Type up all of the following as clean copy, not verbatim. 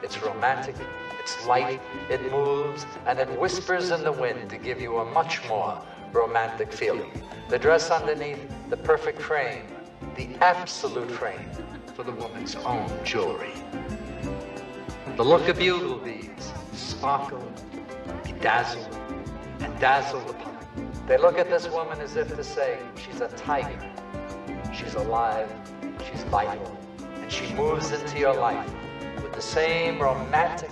It's romantic, it's light, it moves, and it whispers in the wind to give you a much more romantic feeling. The dress underneath, the perfect frame, the absolute frame for the woman's own jewelry. The look of bugle beads sparkle, bedazzle, and dazzle upon. They look at this woman as if to say, she's a tiger, she's alive, she's vital, and she moves into your life with the same romantic,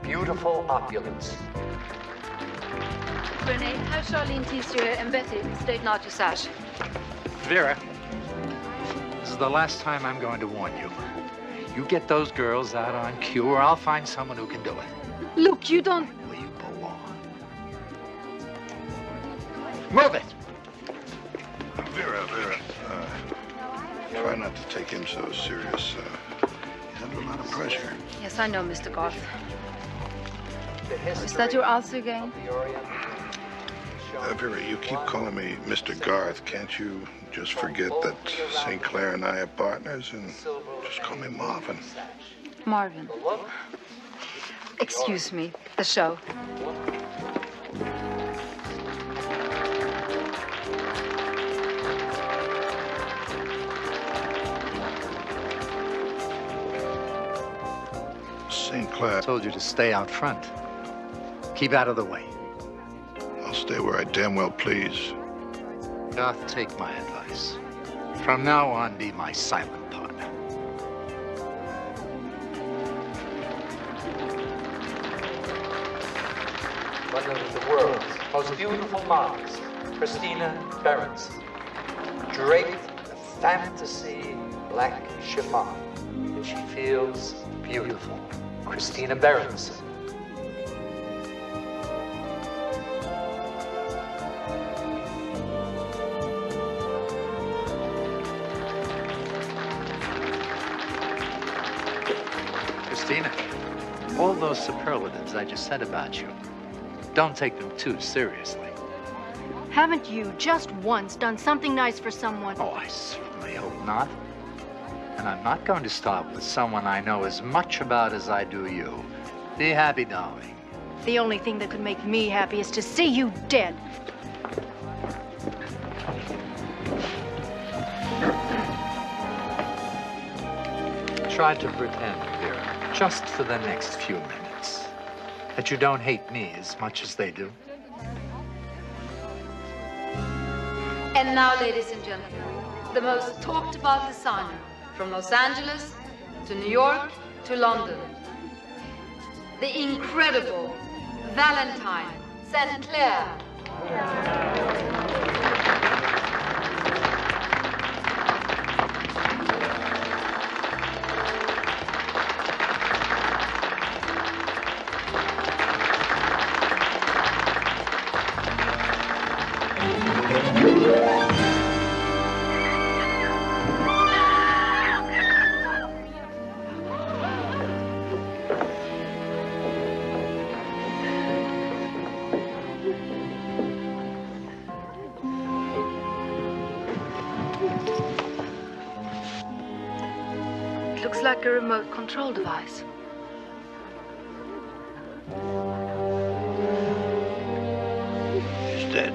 beautiful opulence. Renee, how Charlene Tissier and Betty straighten out your sash? Vera, this is the last time I'm going to warn you. You get those girls out on cue, or I'll find someone who can do it. Look, you don't... Where you belong. Move it! Vera, try not to take him so serious. He's under a lot of pressure. Yes, I know, Mr. Garth. Is that your answer again? Vera, you keep calling me Mr. Garth. Can't you just forget that St. Clair and I are partners and just call me Marvin? Marvin. Excuse me, the show. St. Clair. I told you to stay out front. Keep out of the way. I'll stay where I damn well please. Garth, take my advice. From now on, be my silent partner. One of the world's most beautiful models, Christina Berenson, draped in fantasy black chiffon, and she feels beautiful. Christina Berenson. Christina, all those superlatives I just said about you, don't take them too seriously. Haven't you just once done something nice for someone? Oh, I certainly hope not. And I'm not going to start with someone I know as much about as I do you. Be happy, darling. The only thing that could make me happy is to see you dead. Try to pretend, Vera, just for the next few minutes, that you don't hate me as much as they do. And now, ladies and gentlemen, the most talked about designer from Los Angeles to New York to London. The incredible Valentine St. Clair. Like a remote control device. She's dead.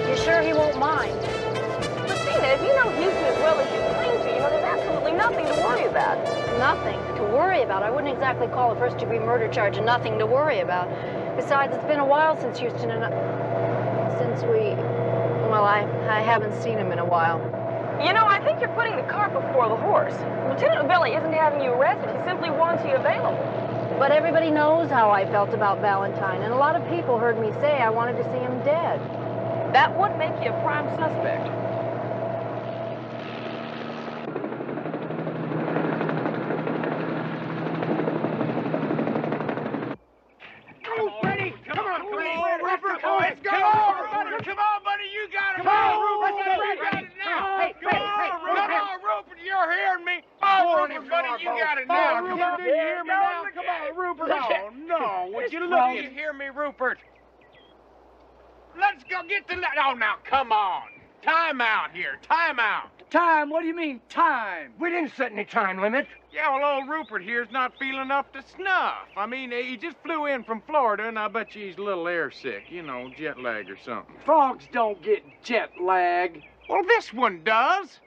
You sure he won't mind? Christina, if you know Houston as well as you claim to, there's absolutely nothing to worry about. Nothing to worry about. I wouldn't exactly call a first-degree murder charge nothing to worry about. Besides, it's been a while since Houston and I haven't seen him in a while. I think you're putting the cart before the horse. Lieutenant Billy isn't having you arrested. He simply wants you available. But everybody knows how I felt about Valentine, and a lot of people heard me say I wanted to see him dead. That would make you a prime suspect. get the... Oh, now, come on. Time out here. Time out. Time? What do you mean, time? We didn't set any time limit. Yeah, well, old Rupert here's not feeling up to snuff. I mean, he just flew in from Florida, and I bet you he's a little airsick. You know, jet lag or something. Frogs don't get jet lag. Well, this one does.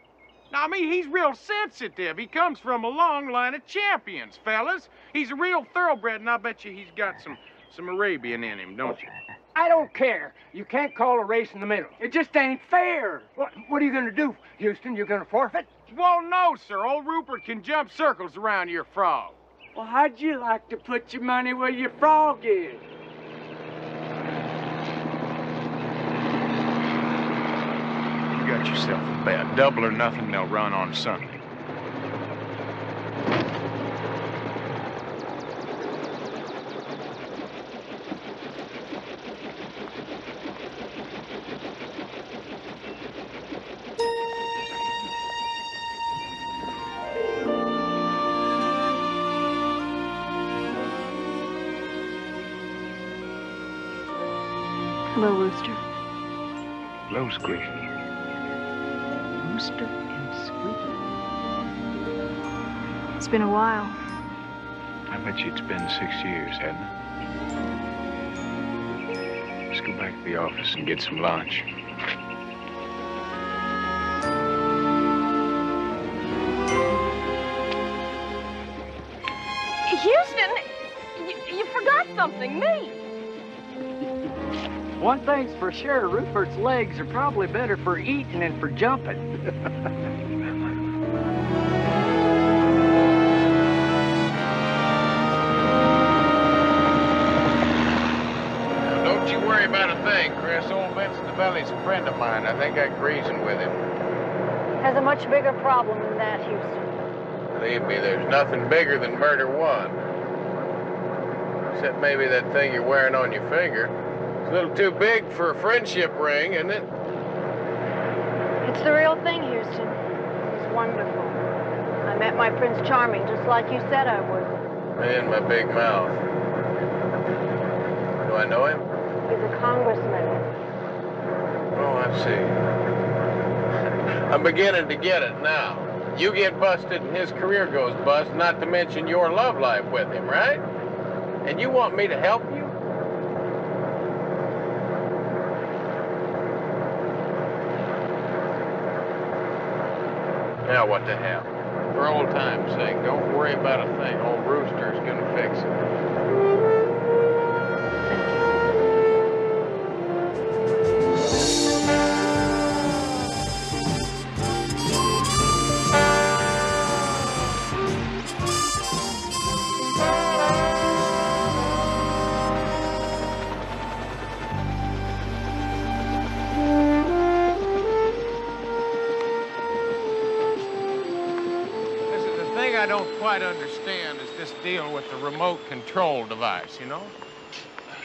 Now, I mean, he's real sensitive. He comes from a long line of champions, fellas. He's a real thoroughbred, and I bet you he's got some Arabian in him, don't you? I don't care. You can't call a race in the middle. It just ain't fair. What are you gonna do, Houston? You gonna forfeit? Well, no, sir. Old Rupert can jump circles around your frog. Well, how'd you like to put your money where your frog is? You got yourself a bet. Double or nothing, they'll run on Sunday. Hello, Rooster. Hello, Squeaky. Rooster and Squeaky. It's been a while. I bet you it's been 6 years, hasn't it? Let's go back to the office and get some lunch. Houston, you forgot something, me. One thing's for sure, Rupert's legs are probably better for eating than for jumping. Now, don't you worry about a thing, Chris. Old Vincent the Belly's a friend of mine. I think I can reason with him. Has a much bigger problem than that, Houston. Believe me, there's nothing bigger than murder one. Except maybe that thing you're wearing on your finger. It's a little too big for a friendship ring, isn't it? It's the real thing, Houston. It's wonderful. I met my Prince Charming just like you said I would. Man, my big mouth. Do I know him? He's a congressman. Oh, I see. I'm beginning to get it now. You get busted and his career goes bust, not to mention your love life with him, right? And you want me to help you? Now what the hell? For old time's sake, don't worry about a thing. Old Rooster's gonna fix it. I don't quite understand is this deal with the remote control device, you know?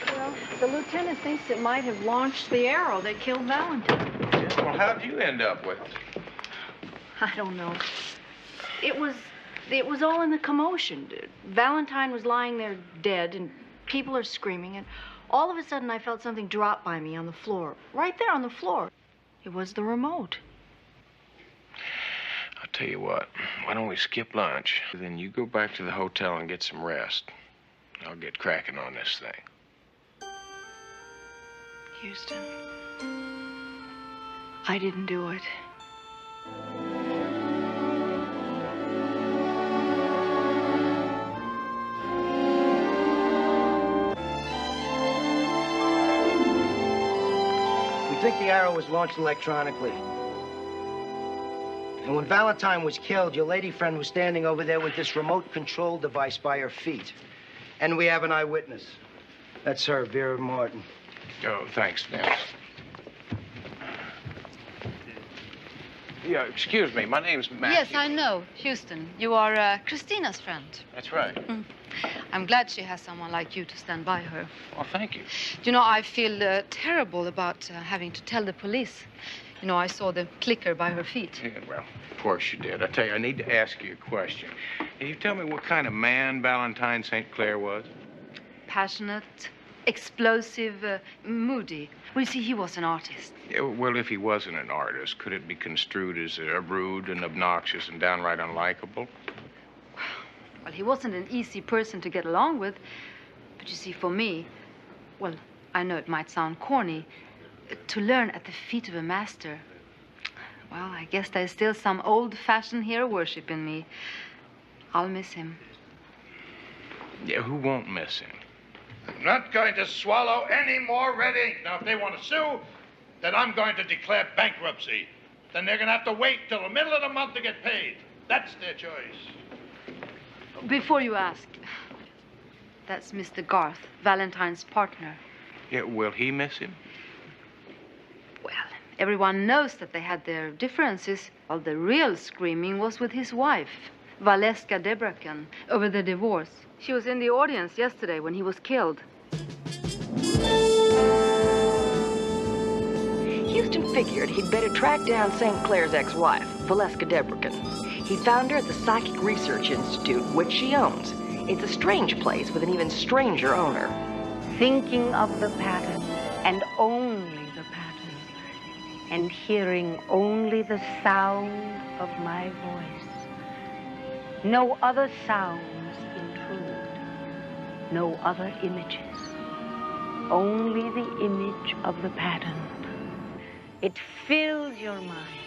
Well, the lieutenant thinks it might have launched the arrow that killed Valentine. Yeah, well, how'd you end up with it? I don't know. It was all in the commotion. Valentine was lying there dead, and people are screaming, and all of a sudden I felt something drop by me on the floor. Right there on the floor. It was the remote. I'll tell you what, why don't we skip lunch? Then you go back to the hotel and get some rest. I'll get cracking on this thing. Houston, I didn't do it. We think the arrow was launched electronically. And when Valentine was killed, your lady friend was standing over there with this remote control device by her feet. And we have an eyewitness. That's her, Vera Martin. Oh, thanks, Vince. Yeah, excuse me, my name's Matthew. Yes, I know, Houston. You are Christina's friend. That's right. I'm glad she has someone like you to stand by her. Well, thank you. You know, I feel terrible about having to tell the police. You know, I saw the clicker by her feet. Yeah, well, of course you did. I tell you, I need to ask you a question. Can you tell me what kind of man Valentine St. Clair was? Passionate, explosive, moody. Well, you see, he was an artist. Yeah, well, if he wasn't an artist, could it be construed as rude and obnoxious and downright unlikable? Well, he wasn't an easy person to get along with. But you see, for me, well, I know it might sound corny, to learn at the feet of a master, well, I guess there's still some old-fashioned hero worship in me. I'll miss him. Yeah, who won't miss him? I'm not going to swallow any more red ink. Now, if they want to sue, then I'm going to declare bankruptcy. Then they're going to have to wait till the middle of the month to get paid. That's their choice. Before you ask, that's Mr. Garth, Valentine's partner. Yeah, will he miss him? Well, everyone knows that they had their differences. Well, the real screaming was with his wife, Valeska Debraken, over the divorce. She was in the audience yesterday when he was killed. Houston figured he'd better track down St. Clair's ex-wife, Valeska Debraken. He found her at the Psychic Research Institute, which she owns. It's a strange place with an even stranger owner. Thinking of the pattern, and only the pattern, and hearing only the sound of my voice. No other sounds intrude, no other images, only the image of the pattern. It fills your mind.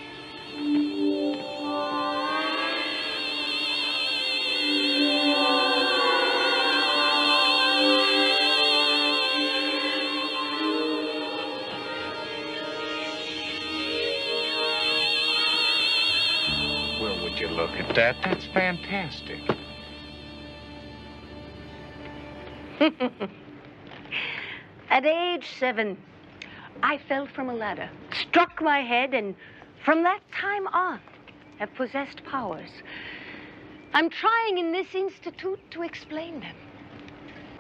Well, would you look at that? That's fantastic. At age 7, I fell from a ladder, struck my head, and from that time on, have possessed powers. I'm trying in this institute to explain them.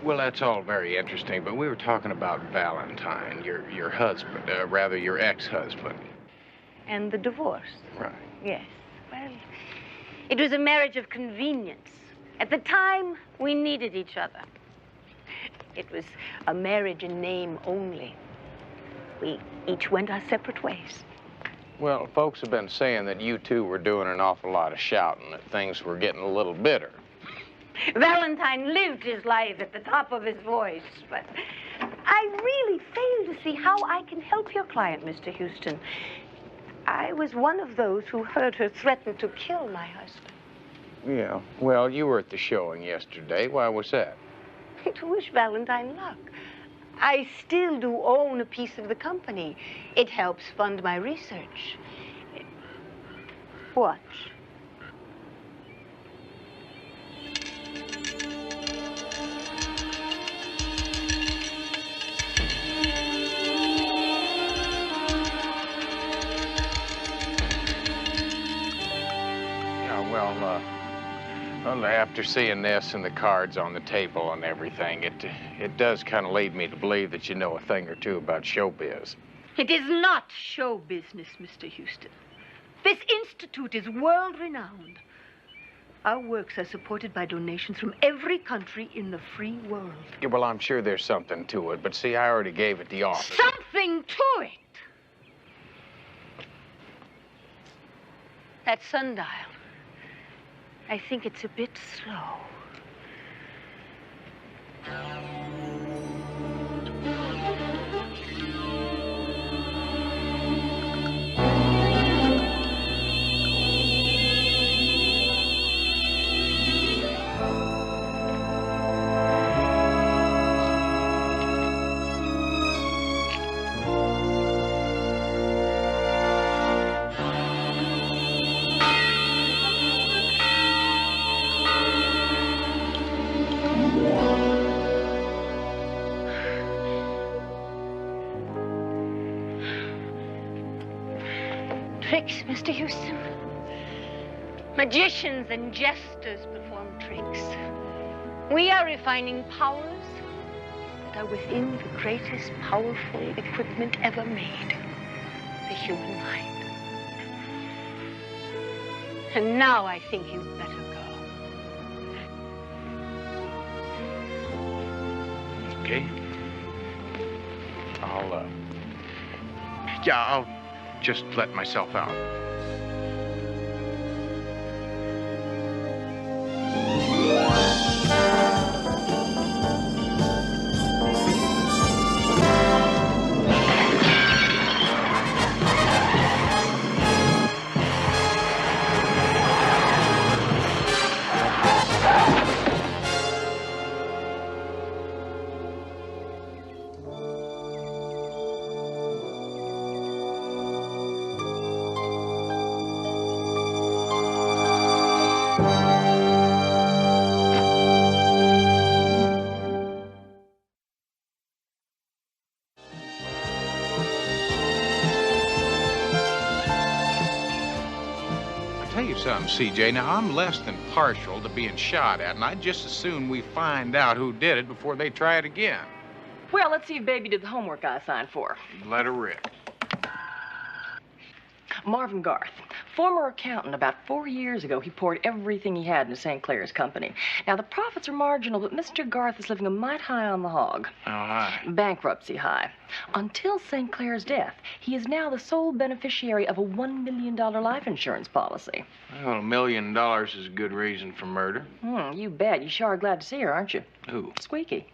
Well, that's all very interesting, but we were talking about Valentine, your husband, rather your ex-husband. And the divorce. Right. Yes. Well, it was a marriage of convenience. At the time, we needed each other. It was a marriage in name only. We each went our separate ways. Well, folks have been saying that you two were doing an awful lot of shouting, that things were getting a little bitter. Valentine lived his life at the top of his voice, but I really fail to see how I can help your client, Mr. Houston. I was one of those who heard her threaten to kill my husband. Yeah, well, you were at the showing yesterday. Why was that? To wish Valentine luck. I still do own a piece of the company. It helps fund my research. Watch. Yeah, well, after seeing this and the cards on the table and everything, it does kind of lead me to believe that you know a thing or two about showbiz. It is not show business, Mr. Houston. This institute is world-renowned. Our works are supported by donations from every country in the free world. Yeah, well, I'm sure there's something to it, but see, I already gave it the offer. Something to it! That sundial. I think it's a bit slow. Tricks, Mr. Houston. Magicians and jesters perform tricks. We are refining powers that are within the greatest powerful equipment ever made, the human mind. And now I think you'd better go. Okay. Yeah, I'll just let myself out. CJ, now I'm less than partial to being shot at, and I'd just as soon we find out who did it before they try it again. Well, let's see if Baby did the homework I assigned for. Let her rip. Marvin Garth, former accountant. About 4 years ago, he poured everything he had into St. Clair's company. Now, the profits are marginal, but Mr. Garth is living a mite high on the hog. How high? Bankruptcy high. Until St. Clair's death, he is now the sole beneficiary of a $1 million life insurance policy. Well, $1 million is a good reason for murder. You bet. You sure are glad to see her, aren't you? Who? Squeaky.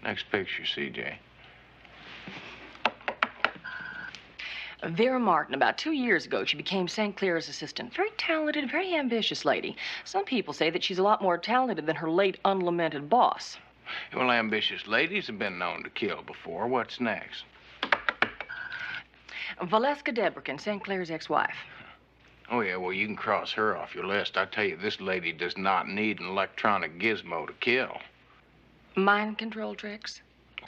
Next picture, CJ. Vera Martin, about 2 years ago, she became St. Clair's assistant. Very talented, very ambitious lady. Some people say that she's a lot more talented than her late unlamented boss. Well, ambitious ladies have been known to kill before. What's next? Valeska Debrican, St. Clair's ex-wife. Oh, yeah, well, you can cross her off your list. I tell you, this lady does not need an electronic gizmo to kill. Mind control tricks?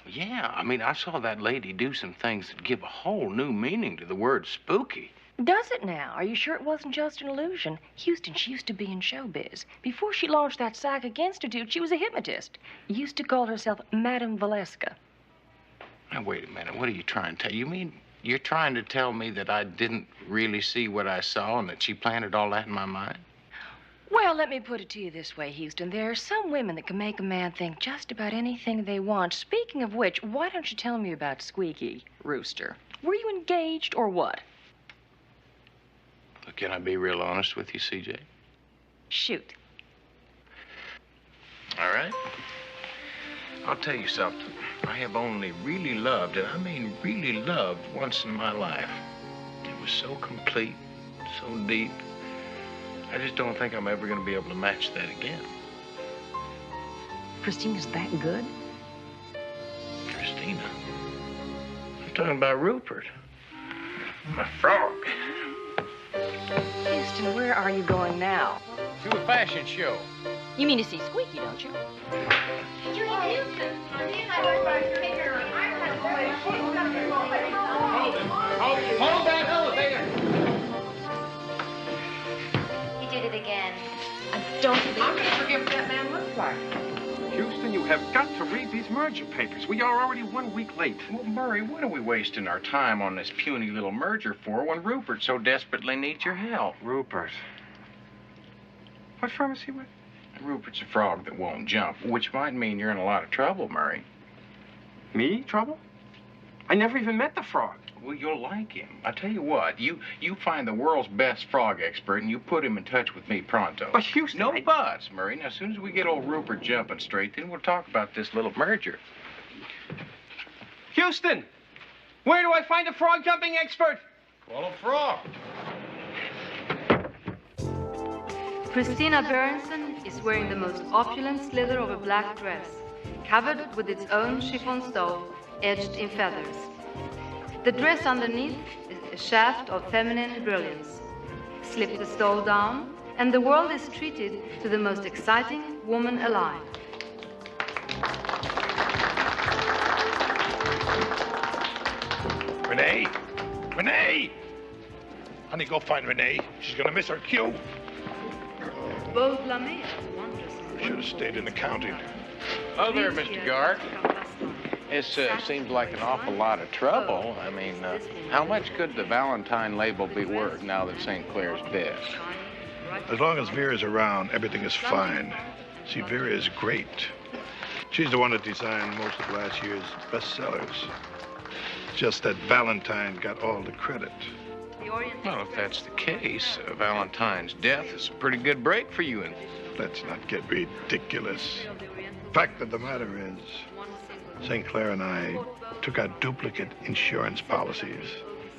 Yeah, I mean, I saw that lady do some things that give a whole new meaning to the word spooky. Does it now? Are you sure it wasn't just an illusion? Houston, she used to be in showbiz. Before she launched that Psychic Institute, she was a hypnotist. Used to call herself Madame Valeska. Now, wait a minute. What are you trying to tell? You mean you're trying to tell me that I didn't really see what I saw and that she planted all that in my mind? Well, let me put it to you this way, Houston. There are some women that can make a man think just about anything they want. Speaking of which, why don't you tell me about Squeaky, Rooster? Were you engaged or what? Can I be real honest with you, CJ? Shoot. All right. I'll tell you something. I have only really loved, and I mean really loved, once in my life. It was so complete, so deep. I just don't think I'm ever going to be able to match that again. Christina's that good? Christina? I'm talking about Rupert. My frog. Houston, where are you going now? To a fashion show. You mean to see Squeaky, don't you? Hold that elevator! He did it again. I don't believe I'm going to forget what that man looks like. Houston, you have got to read these merger papers. We are already 1 week late. Well, Murray, what are we wasting our time on this puny little merger for when Rupert so desperately needs your help? Rupert. What firm is he with? Rupert's a frog that won't jump, which might mean you're in a lot of trouble, Murray. Me? Trouble? I never even met the frog. Well, you'll like him. I tell you what, you find the world's best frog expert and you put him in touch with me pronto. But Houston, No buts, Murray. Now, as soon as we get old Rupert jumping straight, then we'll talk about this little merger. Houston! Where do I find a frog jumping expert? Call a frog. Christina Berenson is wearing the most opulent slither of a black dress, covered with its own chiffon stole, edged in feathers. The dress underneath is a shaft of feminine brilliance. Slip the stole down, and the world is treated to the most exciting woman alive. Renee! Renee! Honey, go find Renee. She's gonna miss her cue. Beau Lamé, wondrous. Should have stayed in accounting. Oh, there, Mr. Guard. This seems like an awful lot of trouble. I mean, how much could the Valentine label be worth now that St. Clair's dead? As long as Vera's around, everything is fine. See, Vera is great. She's the one that designed most of last year's bestsellers. just that Valentine got all the credit. Well, if that's the case, Valentine's death is a pretty good break for you. And let's not get ridiculous. Fact of the matter is, St. Clair and I took out duplicate insurance policies,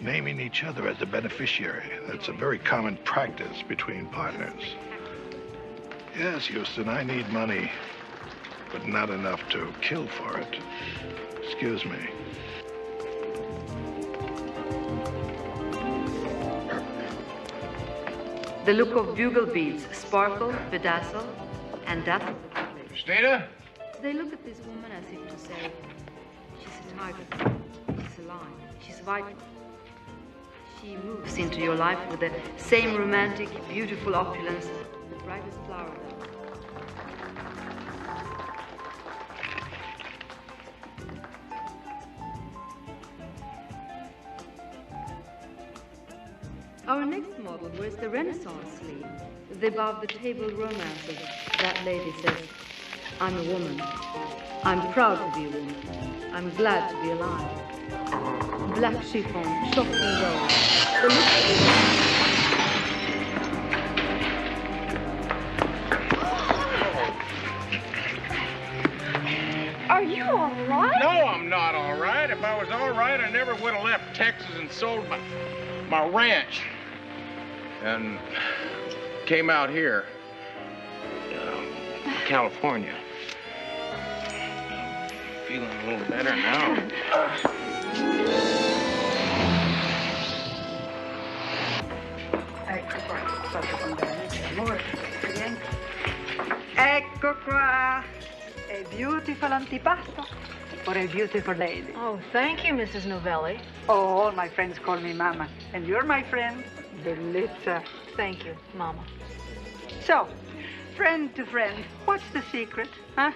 naming each other as the beneficiary. That's a very common practice between partners. Yes, Houston, I need money, but not enough to kill for it. Excuse me. The look of bugle beads sparkle, bedazzle, and dazzle. Christina? They look at this woman as if to say, she's a target, she's alive, she's vital. She moves into your life with the same romantic, beautiful opulence, the brightest flower. Our next model wears the Renaissance sleeve, the above-the-table romance of that lady says, I'm a woman. I'm proud to be a woman. I'm glad to be alive. Black chiffon, soft and gold. The look Are you all right? No, I'm not all right. If I was all right, I never would have left Texas and sold my ranch. And came out here, California. Feeling a little better now. Ecco qua. A beautiful antipasto for a beautiful lady. Oh, thank you, Mrs. Novelli. Oh, all my friends call me Mama. And you're my friend, Belitza. Thank you, Mama. So, friend to friend, what's the secret, huh?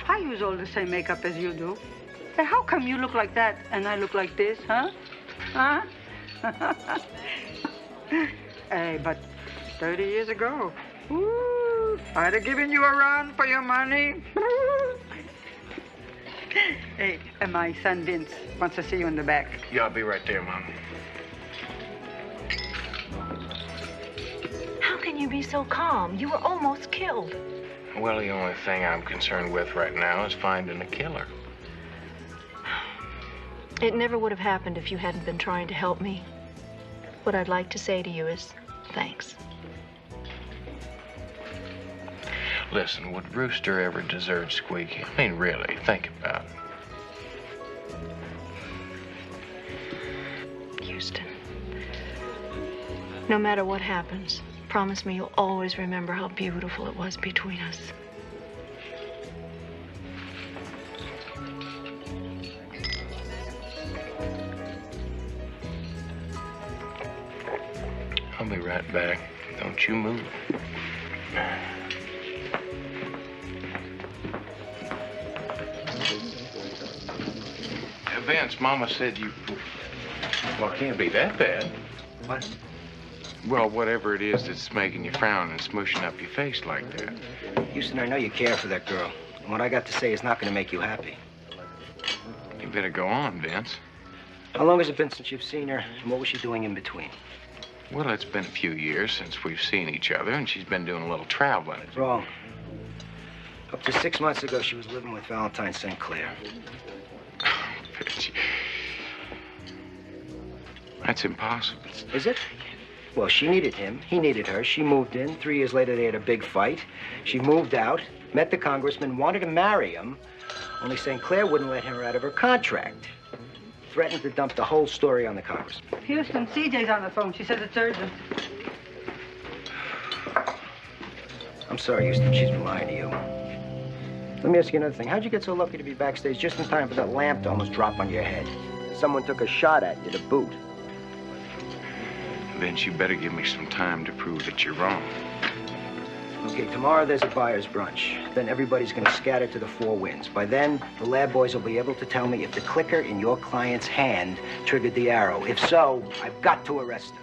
I use all the same makeup as you do. Hey, how come you look like that and I look like this, huh? Huh? Hey, but 30 years ago, ooh, I'd have given you a run for your money. Hey, and my son Vince wants to see you in the back. Yeah, I'll be right there, Mom. How can you be so calm? You were almost killed. Well, the only thing I'm concerned with right now is finding a killer. It never would have happened if you hadn't been trying to help me. What I'd like to say to you is thanks. Listen, would Rooster ever desert Squeaky? I mean, really, think about it. Houston, no matter what happens, promise me you'll always remember how beautiful it was between us. I'll be right back. Don't you move. Vince, Mama said you... Well, it can't be that bad. What? Well, whatever it is that's making you frown and smooshing up your face like that. Houston, I know you care for that girl. And what I got to say is not going to make you happy. You better go on, Vince. How long has it been since you've seen her, and what was she doing in between? Well, it's been a few years since we've seen each other, and she's been doing a little traveling. Wrong. Up to 6 months ago, she was living with Valentine St. Clair. Bitch. That's impossible. Is it? Well, she needed him. He needed her. She moved in. 3 years later, they had a big fight. She moved out, met the congressman, wanted to marry him, only St. Clair wouldn't let her out of her contract. Threatened to dump the whole story on the congressman. Houston, CJ's on the phone. She says it's urgent. I'm sorry, Houston. She's been lying to you. Let me ask you another thing. How'd you get so lucky to be backstage just in time for that lamp to almost drop on your head? Someone took a shot at you to boot. Vince, you better give me some time to prove that you're wrong. Okay, tomorrow there's a buyer's brunch. Then everybody's gonna scatter to the 4 winds. By then, the lab boys will be able to tell me if the clicker in your client's hand triggered the arrow. If so, I've got to arrest her.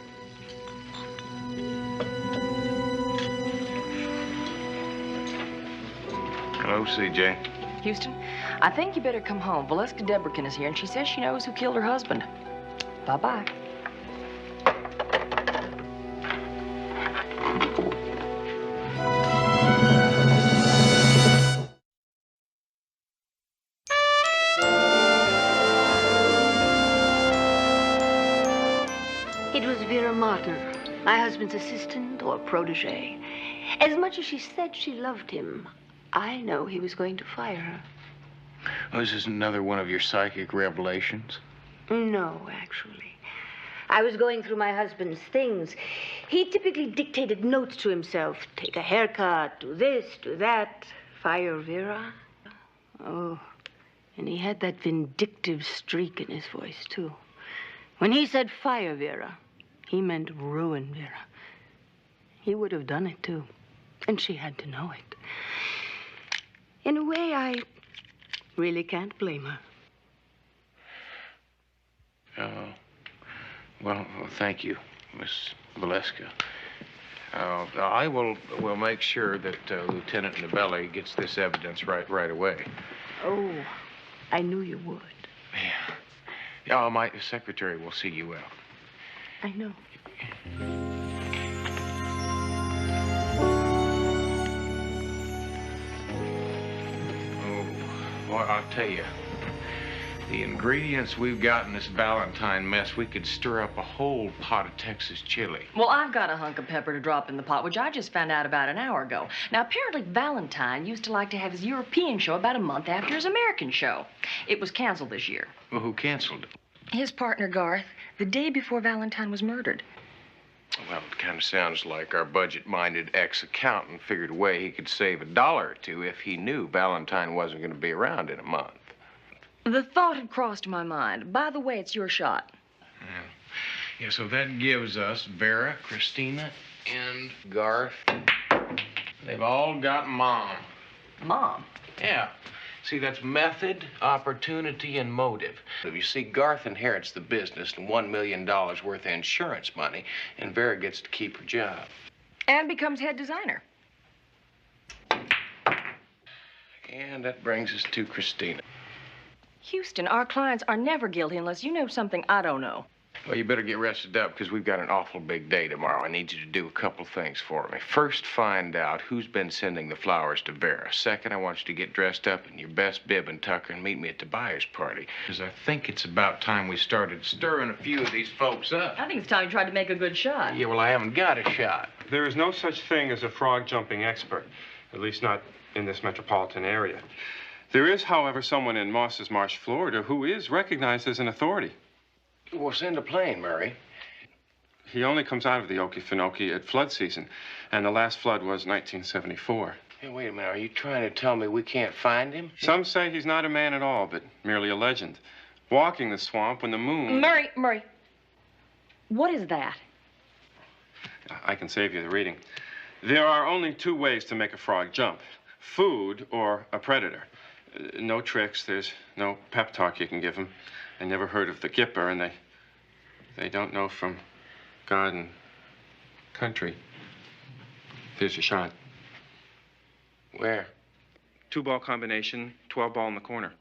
Hello, CJ. Houston, I think you better come home. Valeska Debrakin is here, and she says she knows who killed her husband. Bye-bye. It was Vera Martin, my husband's assistant or protege. As much as she said she loved him, I know he was going to fire her. Oh, this is another one of your psychic revelations? No, actually. I was going through my husband's things. He typically dictated notes to himself. Take a haircut, do this, do that. Fire Vera. Oh, and he had that vindictive streak in his voice, too. When he said fire Vera, he meant ruin Vera. He would have done it, too. And she had to know it. In a way, I really can't blame her. Well, thank you, Miss Valeska. I will make sure that Lieutenant Novelli gets this evidence right away. Oh, I knew you would. Yeah, my secretary will see you out. I know. Well, I'll tell you, the ingredients we've got in this Valentine mess, we could stir up a whole pot of Texas chili. Well, I've got a hunk of pepper to drop in the pot, which I just found out about an hour ago. Now, apparently Valentine used to like to have his European show about a month after his American show. It was canceled this year. Well, who canceled it? His partner, Garth, the day before Valentine was murdered. Well, it kind of sounds like our budget-minded ex-accountant figured a way he could save $1 or $2 if he knew Valentine wasn't going to be around in a month. The thought had crossed my mind. By the way, it's your shot. Yeah, so that gives us Vera, Christina, and Garth. They've all got Mom. Mom? Yeah. See, that's method, opportunity, and motive. If you see, Garth inherits the business and $1 million worth of insurance money, and Vera gets to keep her job. And becomes head designer. And that brings us to Christina. Houston, our clients are never guilty unless you know something I don't know. Well, you better get rested up because we've got an awful big day tomorrow. I need you to do a couple things for me. First, find out who's been sending the flowers to Vera. Second, I want you to get dressed up in your best bib and tucker and meet me at the buyer's party. Because I think it's about time we started stirring a few of these folks up. I think it's time you tried to make a good shot. Yeah, well, I haven't got a shot. There is no such thing as a frog jumping expert, at least not in this metropolitan area. There is, however, someone in Moss's Marsh, Florida, who is recognized as an authority. Well, send a plane, Murray. He only comes out of the Okefenokee at flood season, and the last flood was 1974. Hey, wait a minute. Are you trying to tell me we can't find him? Some say he's not a man at all, but merely a legend. Walking the swamp when the moon... Murray. What is that? I can save you the reading. There are only two ways to make a frog jump. Food or a predator. No tricks. There's no pep talk you can give them. I never heard of the Gipper, and they don't know from God and country. Here's your shot. Where? 2-ball combination, 12-ball in the corner.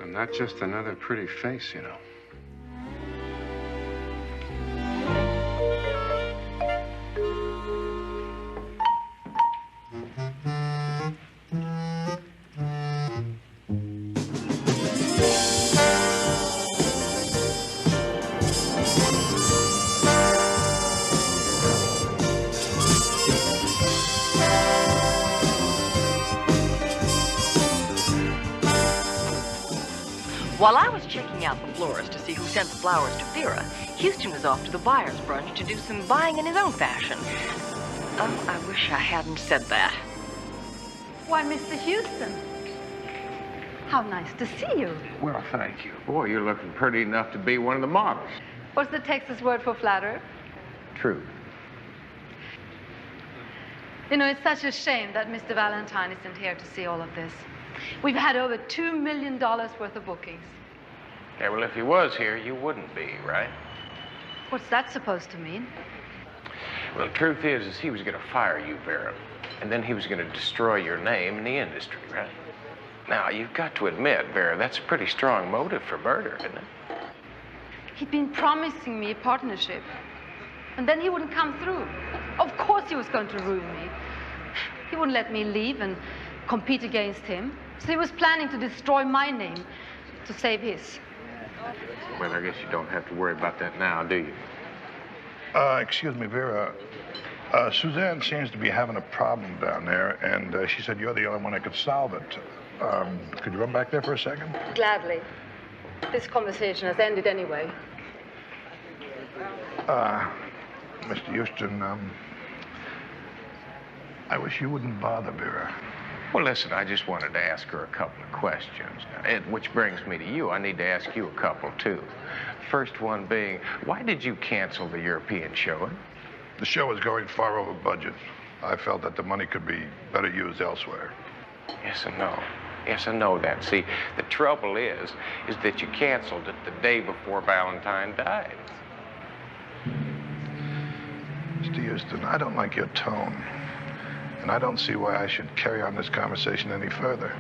Not just another pretty face, you know. While I was checking out the florist to see who sent the flowers to Vera, Houston was off to the buyer's brunch to do some buying in his own fashion. Oh, I wish I hadn't said that. Why, Mr. Houston, how nice to see you. Well, thank you. Boy, you're looking pretty enough to be one of the models. What's the Texas word for flattered? True. You know, it's such a shame that Mr. Valentine isn't here to see all of this. We've had over $2 million worth of bookings. Yeah, well, if he was here, you wouldn't be, right? What's that supposed to mean? Well, the truth is he was going to fire you, Vera. And then he was going to destroy your name in the industry, right? Now, you've got to admit, Vera, that's a pretty strong motive for murder, isn't it? He'd been promising me a partnership. And then he wouldn't come through. Of course he was going to ruin me. He wouldn't let me leave and compete against him. So he was planning to destroy my name to save his. Well, I guess you don't have to worry about that now, do you? Excuse me, Vera. Suzanne seems to be having a problem down there, and she said you're the only one that could solve it. Could you run back there for a second? Gladly. This conversation has ended anyway. Mr. Houston, I wish you wouldn't bother Vera. Well, listen, I just wanted to ask her a couple of questions. Which brings me to you. I need to ask you a couple, too. First one being, why did you cancel the European showing? The show was going far over budget. I felt that the money could be better used elsewhere. Yes and no. Yes, I know that. See, the trouble is that you canceled it the day before Valentine died. Mr. Houston, I don't like your tone. And I don't see why I should carry on this conversation any further.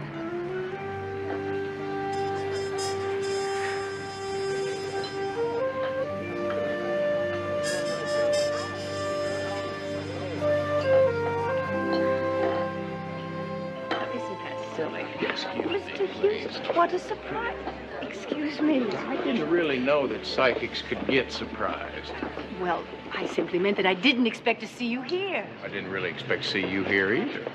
Mr. Houston, what a surprise. Excuse me. I didn't really know that psychics could get surprised. Well, I simply meant that I didn't expect to see you here. I didn't really expect to see you here either.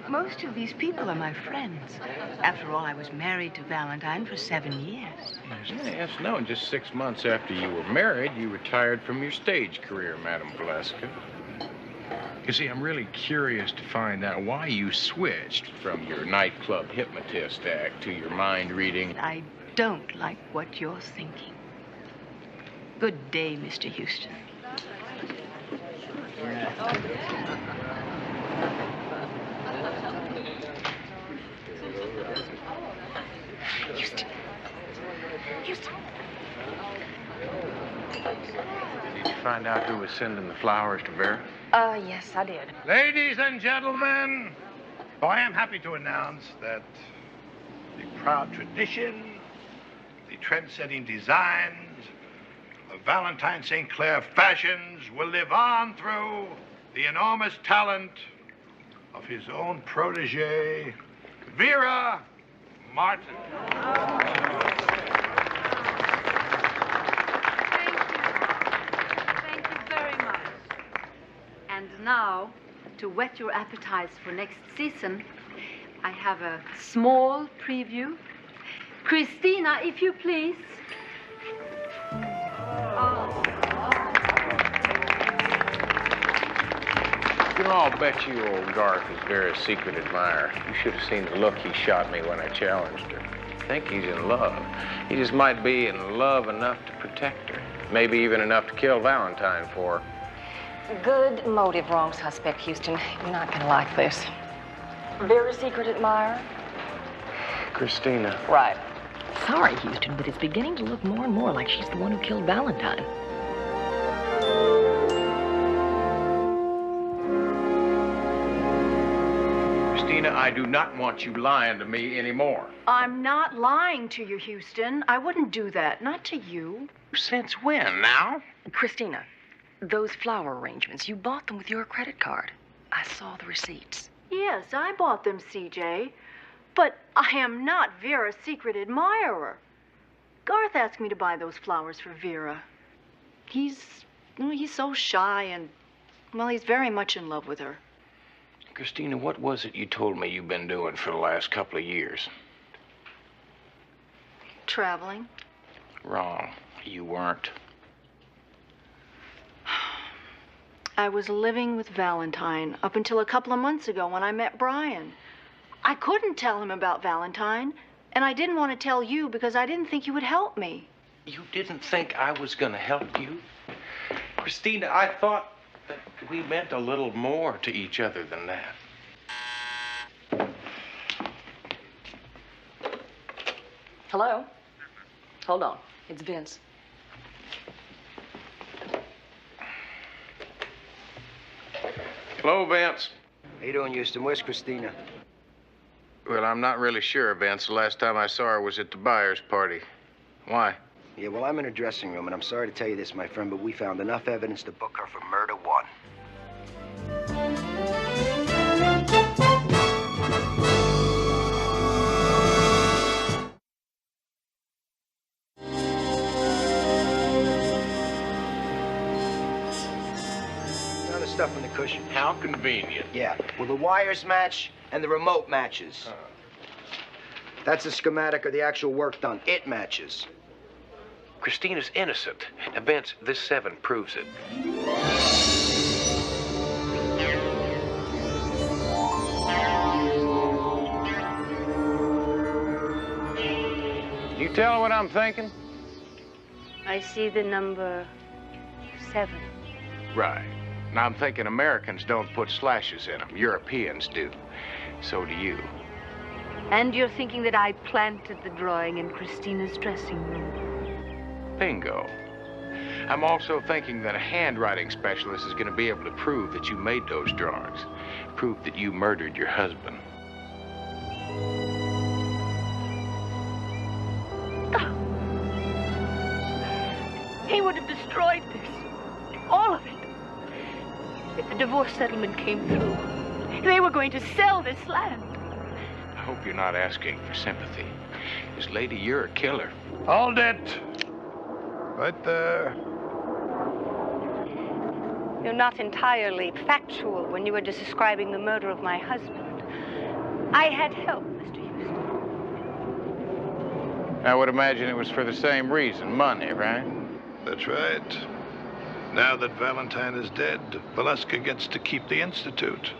Most of these people are my friends. After all, I was married to Valentine for 7 years. Yes, no, and just 6 months after you were married, you retired from your stage career, Madame Valeska. You see, I'm really curious to find out why you switched from your nightclub hypnotist act to your mind reading. I don't like what you're thinking. Good day, Mr. Houston. Houston. Houston. Did you find out who was sending the flowers to Vera? Yes, I did. Ladies and gentlemen, I am happy to announce that the proud tradition, the trend-setting designs of Valentine St. Clair fashions will live on through the enormous talent of his own protege, Vera Martin. Thank you very much. And now, to whet your appetites for next season, I have a small preview. Christina, if you please. You know, I'll bet you old Garth is Vera's secret admirer. You should have seen the look he shot me when I challenged her. I think he's in love. He just might be in love enough to protect her. Maybe even enough to kill Valentine for her. Good motive, wrong suspect, Houston. You're not gonna like this. Vera's secret admirer? Christina. Right. Sorry, Houston, but it's beginning to look more and more like she's the one who killed Valentine. Christina, I do not want you lying to me anymore. I'm not lying to you, Houston. I wouldn't do that. Not to you. Since when, now? Christina, those flower arrangements, you bought them with your credit card. I saw the receipts. Yes, I bought them, CJ. But I am not Vera's secret admirer. Garth asked me to buy those flowers for Vera. He's so shy and, well, he's very much in love with her. Christina, what was it you told me you've been doing for the last couple of years? Traveling. Wrong. You weren't. I was living with Valentine up until a couple of months ago when I met Brian. I couldn't tell him about Valentine, and I didn't want to tell you because I didn't think you would help me. You didn't think I was going to help you? Christina, I thought But we meant a little more to each other than that. Hello? Hold on. It's Vince. Hello, Vince. How you doing, Houston? Where's Christina? Well, I'm not really sure, Vince. The last time I saw her was at the buyer's party. Why? Yeah, well, I'm in her dressing room, and I'm sorry to tell you this, my friend, but we found enough evidence to book her for murder 1. Found the stuff in the cushion. How convenient. Yeah, well, the wires match and the remote matches. That's a schematic of the actual work done. It matches. Christina's innocent. Now, Vince, this 7 proves it. You tell her what I'm thinking? I see the number 7. Right. Now, I'm thinking Americans don't put slashes in them. Europeans do. So do you. And you're thinking that I planted the drawing in Christina's dressing room. Bingo. I'm also thinking that a handwriting specialist is going to be able to prove that you made those drawings. Prove that you murdered your husband. He would have destroyed this. All of it. If the divorce settlement came through, they were going to sell this land. I hope you're not asking for sympathy. This lady, you're a killer. Hold it. Right there. You're not entirely factual when you were describing the murder of my husband. I had help, Mr. Houston. I would imagine it was for the same reason, money, right? That's right. Now that Valentine is dead, Valeska gets to keep the Institute.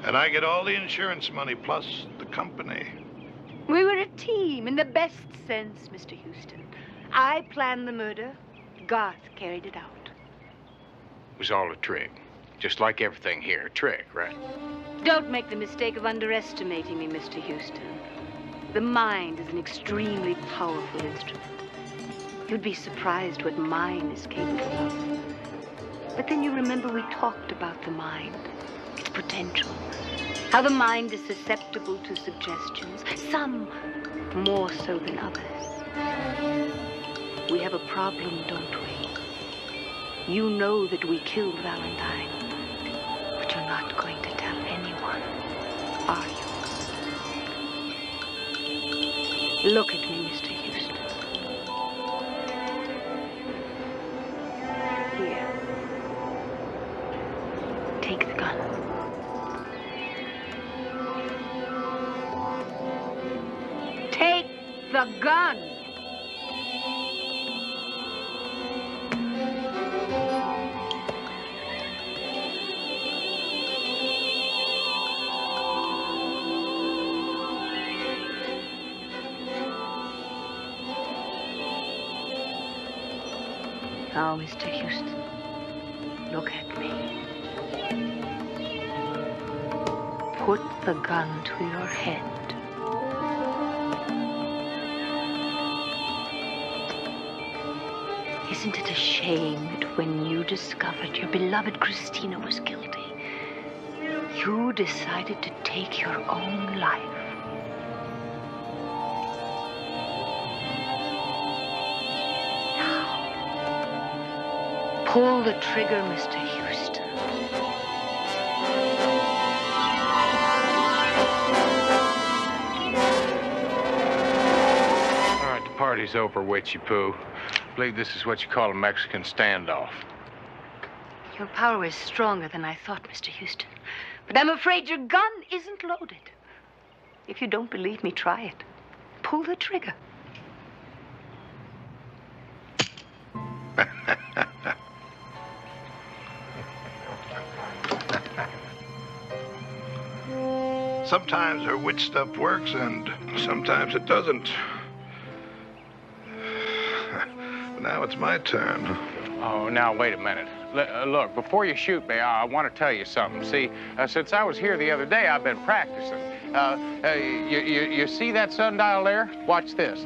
And I get all the insurance money plus the company. We were a team in the best sense, Mr. Houston. I planned the murder. Garth carried it out. It was all a trick. Just like everything here, a trick, right? Don't make the mistake of underestimating me, Mr. Houston. The mind is an extremely powerful instrument. You'd be surprised what mine is capable of. But then you remember we talked about the mind, its potential, how the mind is susceptible to suggestions, some more so than others. We have a problem, don't we? You know that we killed Valentine, but you're not going to tell anyone, are you? Look at me, Mr. Houston. Here. Take the gun. Take the gun! Now, Mr. Houston, look at me. Put the gun to your head. Isn't it a shame that when you discovered your beloved Christina was guilty, you decided to take your own life? Pull the trigger, Mr. Houston. All right, the party's over, witchy poo. I believe this is what you call a Mexican standoff. Your power is stronger than I thought, Mr. Houston. But I'm afraid your gun isn't loaded. If you don't believe me, try it. Pull the trigger. Sometimes her witch stuff works, and sometimes it doesn't. Now it's my turn. Oh, now, wait a minute. Look, before you shoot me, I want to tell you something. See, since I was here the other day, I've been practicing. You see that sundial there? Watch this.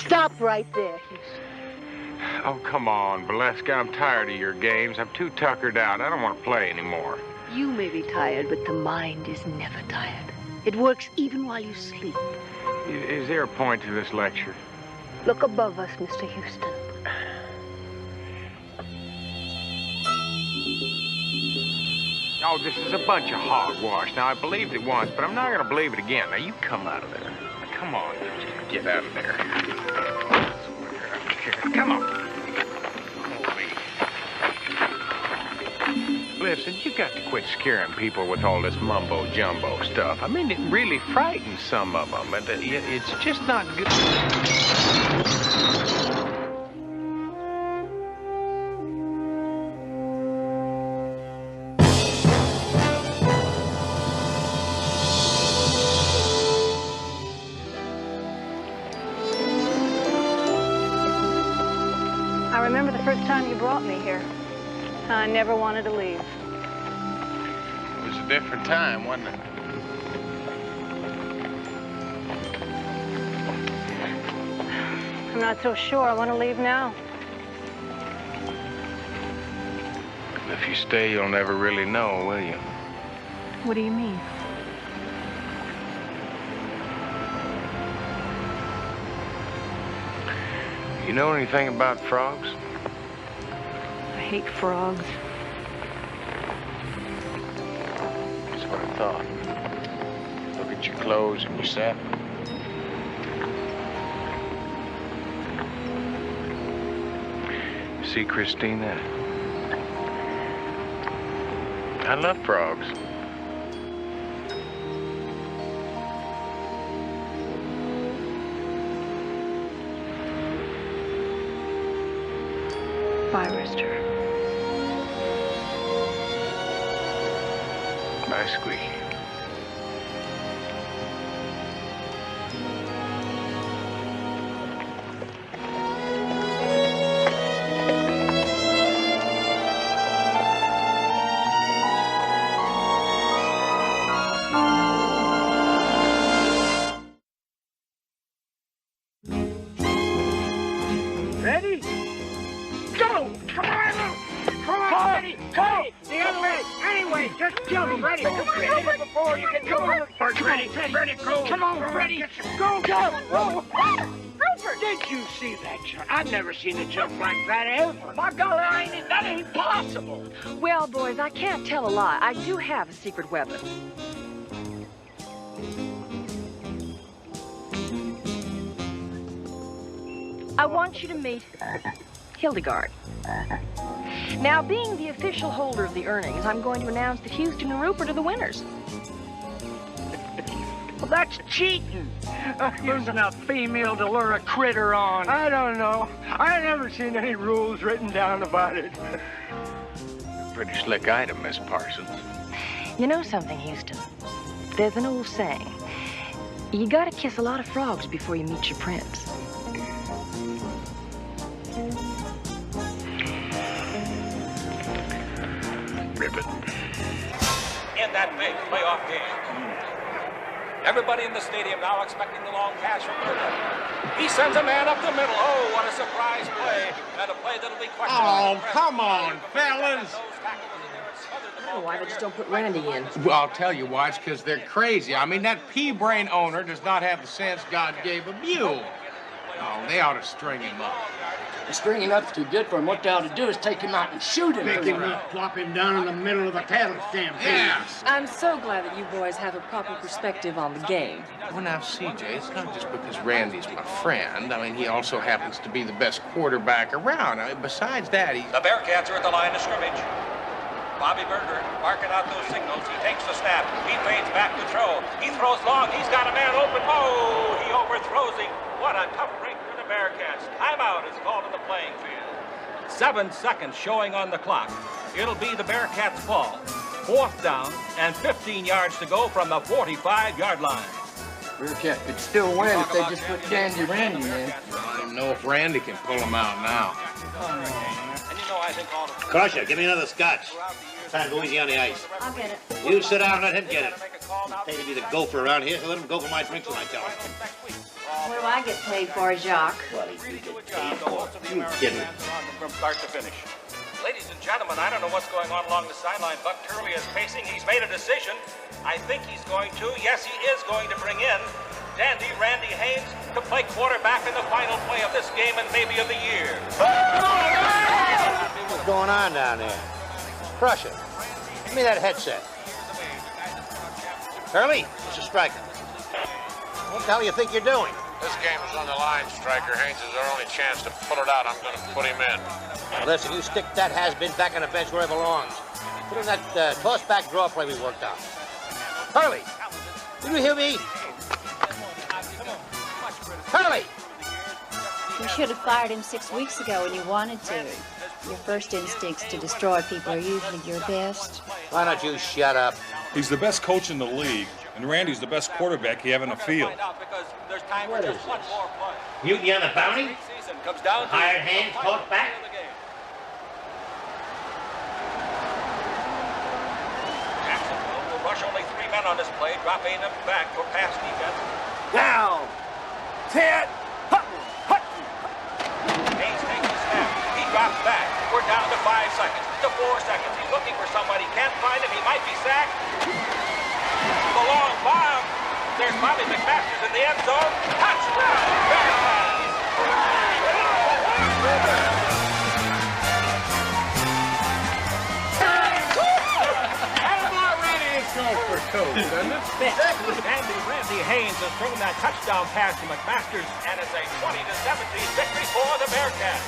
Stop right there, Houston. Oh, come on, Valeska. I'm tired of your games. I'm too tuckered out. I don't want to play anymore. You may be tired, but the mind is never tired. It works even while you sleep. Is there a point to this lecture? Look above us, Mr. Houston. Oh, this is a bunch of hogwash. Now, I believed it once, but I'm not going to believe it again. Now, you come out of there. Now, come on, just get out of there. Come on. Listen, you got to quit scaring people with all this mumbo-jumbo stuff. I mean, it really frightens some of them, and it's just not good. I remember the first time you brought me here. I never wanted to leave. It was a different time, wasn't it? I'm not so sure I want to leave now. If you stay, you'll never really know, will you? What do you mean? You know anything about frogs? I hate frogs. That's what I thought. Look at your clothes and your satin. See, Christina, I love frogs. Bye, Rooster. Bye, Squeaky. Ready? Go! Come on! Come on, Ready! Go! The other way! Anyway, just jump! Ready! Come on, Ready! Before you can go first, Ready! Ready, go! Come on, Ready! Go! Go! Whoa! Did you see that jump? I've never seen a jump like that ever. My golly, that ain't possible. Well, boys, I can't tell a lie. I do have a secret weapon. I want you to meet Hildegard. Now, being the official holder of the earnings, I'm going to announce that Houston and Rupert are the winners. Well, that's cheating. Using a female to lure a critter on. I don't know. I never seen any rules written down about it. Pretty slick item, Miss Parsons. You know something, Houston? There's an old saying. You gotta kiss a lot of frogs before you meet your prince. Ribbit. In that big playoff game. Everybody in the stadium now expecting the long pass from Burger. He sends a man up the middle. Oh, what a surprise play. And a play that'll be questionable. Oh, come on, fellas. I don't know why they just don't put Randy in. Well, I'll tell you why. It's because they're crazy. I mean, that pea-brain owner does not have the sense God gave a mule. Oh, they ought to string him up. Stringing up's too good for him. What they ought to do is take him out and shoot him. Make him not plop him down in the middle of the cattle stampede. Yes. I'm so glad that you boys have a proper perspective on the game. Well, now, CJ, it's not just because Randy's my friend. I mean, he also happens to be the best quarterback around. I mean, besides that, he's... The Bearcats are at the line of scrimmage. Bobby Berger marking out those signals. He takes the snap. He fades back to throw. He throws long. He's got a man open. Oh, he overthrows him. What a tough break for the Bearcats. Timeout is called in the playing field. 7 seconds showing on the clock. It'll be the Bearcats' ball. 4th down and 15 yards to go from the 45-yard line. Bearcat could still win if they just put Dandy Randy in. I don't know if Randy can pull him out now. And you know, I think all of Crusher, give me another scotch. Time to go easy on the ice. I'll get it. You sit down and let him get it. Pay to be the gopher around here, so let him go for my drinks when I tell him. What do I get paid for, Jock? What do you get paid for? You kidding? From start to finish. Ladies and gentlemen, I don't know what's going on along the sideline. Buck Turley is pacing. He's made a decision. I think he's going to, yes, he is going to bring in Dandy Randy Haynes to play quarterback in the final play of this game and maybe of the year. What's going on down there? Crusher, give me that headset. Turley, Mr. Stryker. What the hell do you think you're doing? This game is on the line, Stryker. Haynes is our only chance to pull it out. I'm going to put him in. Now listen, you stick that has-been back on the bench where it belongs. Put in that toss-back draw play we worked out. Turley, did you hear me? Turley! You should have fired him 6 weeks ago when you wanted to. Your first instincts to destroy people are usually your best. Why don't you shut up? He's the best coach in the league, and Randy's the best quarterback you have in the field. What is this? Mutiny on the bounty? Hired hand, caught back? Jacksonville will rush only 3 men on this play, dropping them back for pass defense. Now, Ted Hutton. Haynes takes the snap. He drops back. We're down to 5 seconds, to 4 seconds. He's looking for somebody. Can't find him. He might be sacked. The long bomb. There's Bobby McMasters in the end zone. Touchdown, Bearcats! For coach, doesn't it? Randy Haynes has thrown that touchdown pass to McMasters, and it's a 20-17 victory for the Bearcats.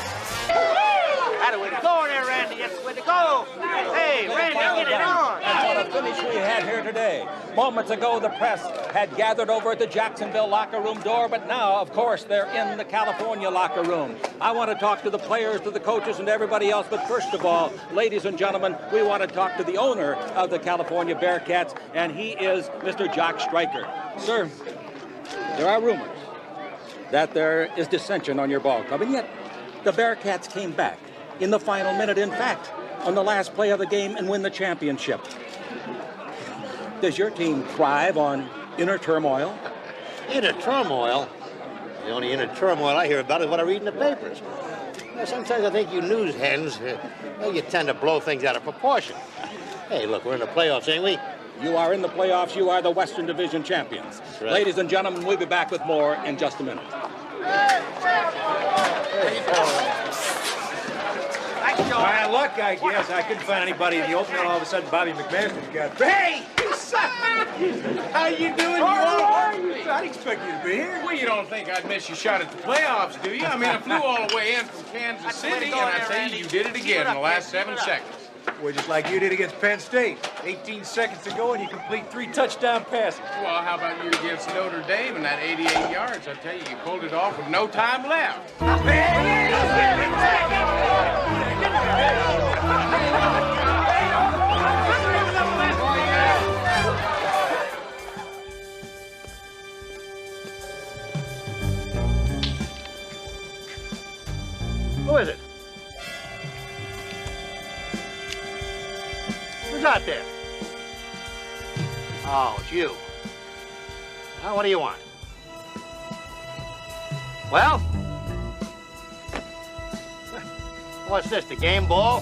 How way to go there, Randy. That's the way to go. Hey, Randy, get it on. What a finish we had here today. Moments ago, the press had gathered over at the Jacksonville locker room door, but now, of course, they're in the California locker room. I want to talk to the players, to the coaches, and everybody else, but first of all, ladies and gentlemen, we want to talk to the owner of the California Bearcats, and he is Mr. Jock Stryker. Sir, there are rumors that there is dissension on your ball club, and yet the Bearcats came back in the final minute, in fact, on the last play of the game and win the championship. Does your team thrive on inner turmoil? Inner turmoil? The only inner turmoil I hear about is what I read in the papers. Sometimes I think you news hens, you tend to blow things out of proportion. Hey, look, we're in the playoffs, ain't we? You are in the playoffs. You are the Western Division champions. Right. Ladies and gentlemen, we'll be back with more in just a minute. Well, luck, I guess. I couldn't find anybody in the opening. All of a sudden, Bobby McMasters got... Hey, you How you doing? I'd expect you to be here. Well, you don't think I'd miss your shot at the playoffs, do you? I mean, I flew all the way in from Kansas City, and I tell you, you did it again in the last 7 seconds. Well, just like you did against Penn State. 18 seconds to go, and you complete 3 touchdown passes. Well, how about you against Notre Dame and that 88 yards? I tell you, you pulled it off with no time left. Who is it? Who's out there? Oh, it's you. Well, what do you want? Well? What's this, the game ball?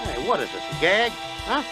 Hey, what is this, a gag? Huh?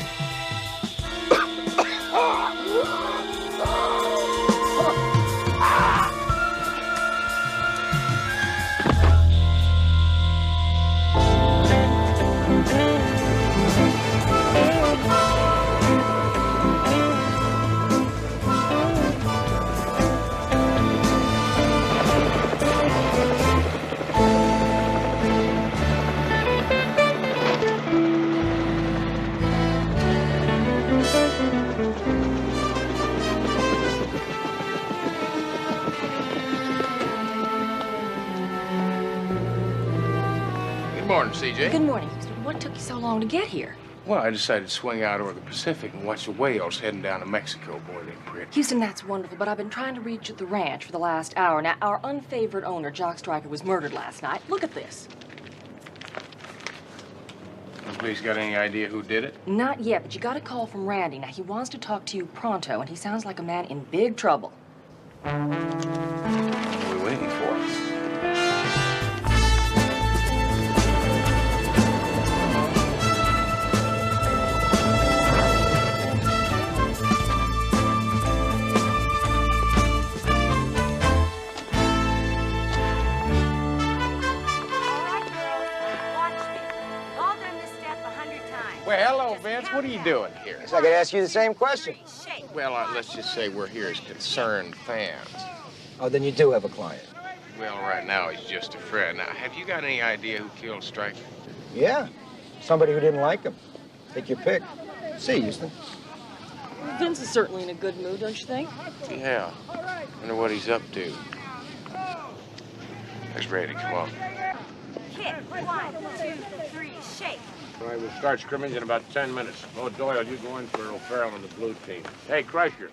Good morning, CJ. Good morning, Houston. What took you so long to get here? Well, I decided to swing out over the Pacific and watch the whales heading down to Mexico. Boy, they're pretty. Houston, that's wonderful, but I've been trying to reach you at the ranch for the last hour. Now, our unfavored owner, Jock Stryker, was murdered last night. Look at this. The police got any idea who did it? Not yet, but you got a call from Randy. Now, he wants to talk to you pronto, and he sounds like a man in big trouble. What are we waiting for? Well, hello, Vince. What are you doing here? So I could ask you the same question. Well, let's just say we're here as concerned fans. Oh, then you do have a client. Well, right now he's just a friend. Now, have you got any idea who killed Stryker? Yeah, somebody who didn't like him. Take your pick. See, Houston. Vince is certainly in a good mood, don't you think? Yeah. Wonder what he's up to. There's Brady. Come on. Hit. 1, 2, 3, shake. All right, we'll start scrimmage in about 10 minutes. Oh, Doyle, you go in for O'Farrell on the blue team. Hey, Crusher.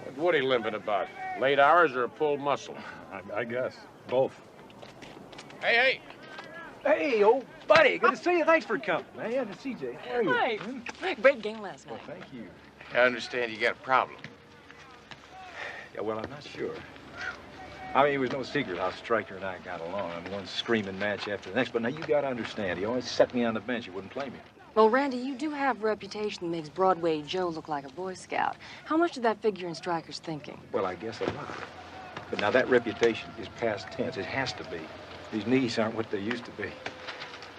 What's Woody limping about? Late hours or a pulled muscle? I guess. Both. Hey! Hey, old buddy. Good to see you. Thanks for coming, man. CJ, how are you? Hi. Great game last night. Well, thank you. I understand you got a problem. Yeah, well, I'm not sure. I mean, it was no secret how Stryker and I got along on one screaming match after the next. But now you got to understand, he always set me on the bench. He wouldn't play me. Well, Randy, you do have a reputation that makes Broadway Joe look like a Boy Scout. How much did that figure in Stryker's thinking? Well, I guess a lot. But now that reputation is past tense. It has to be. These knees aren't what they used to be.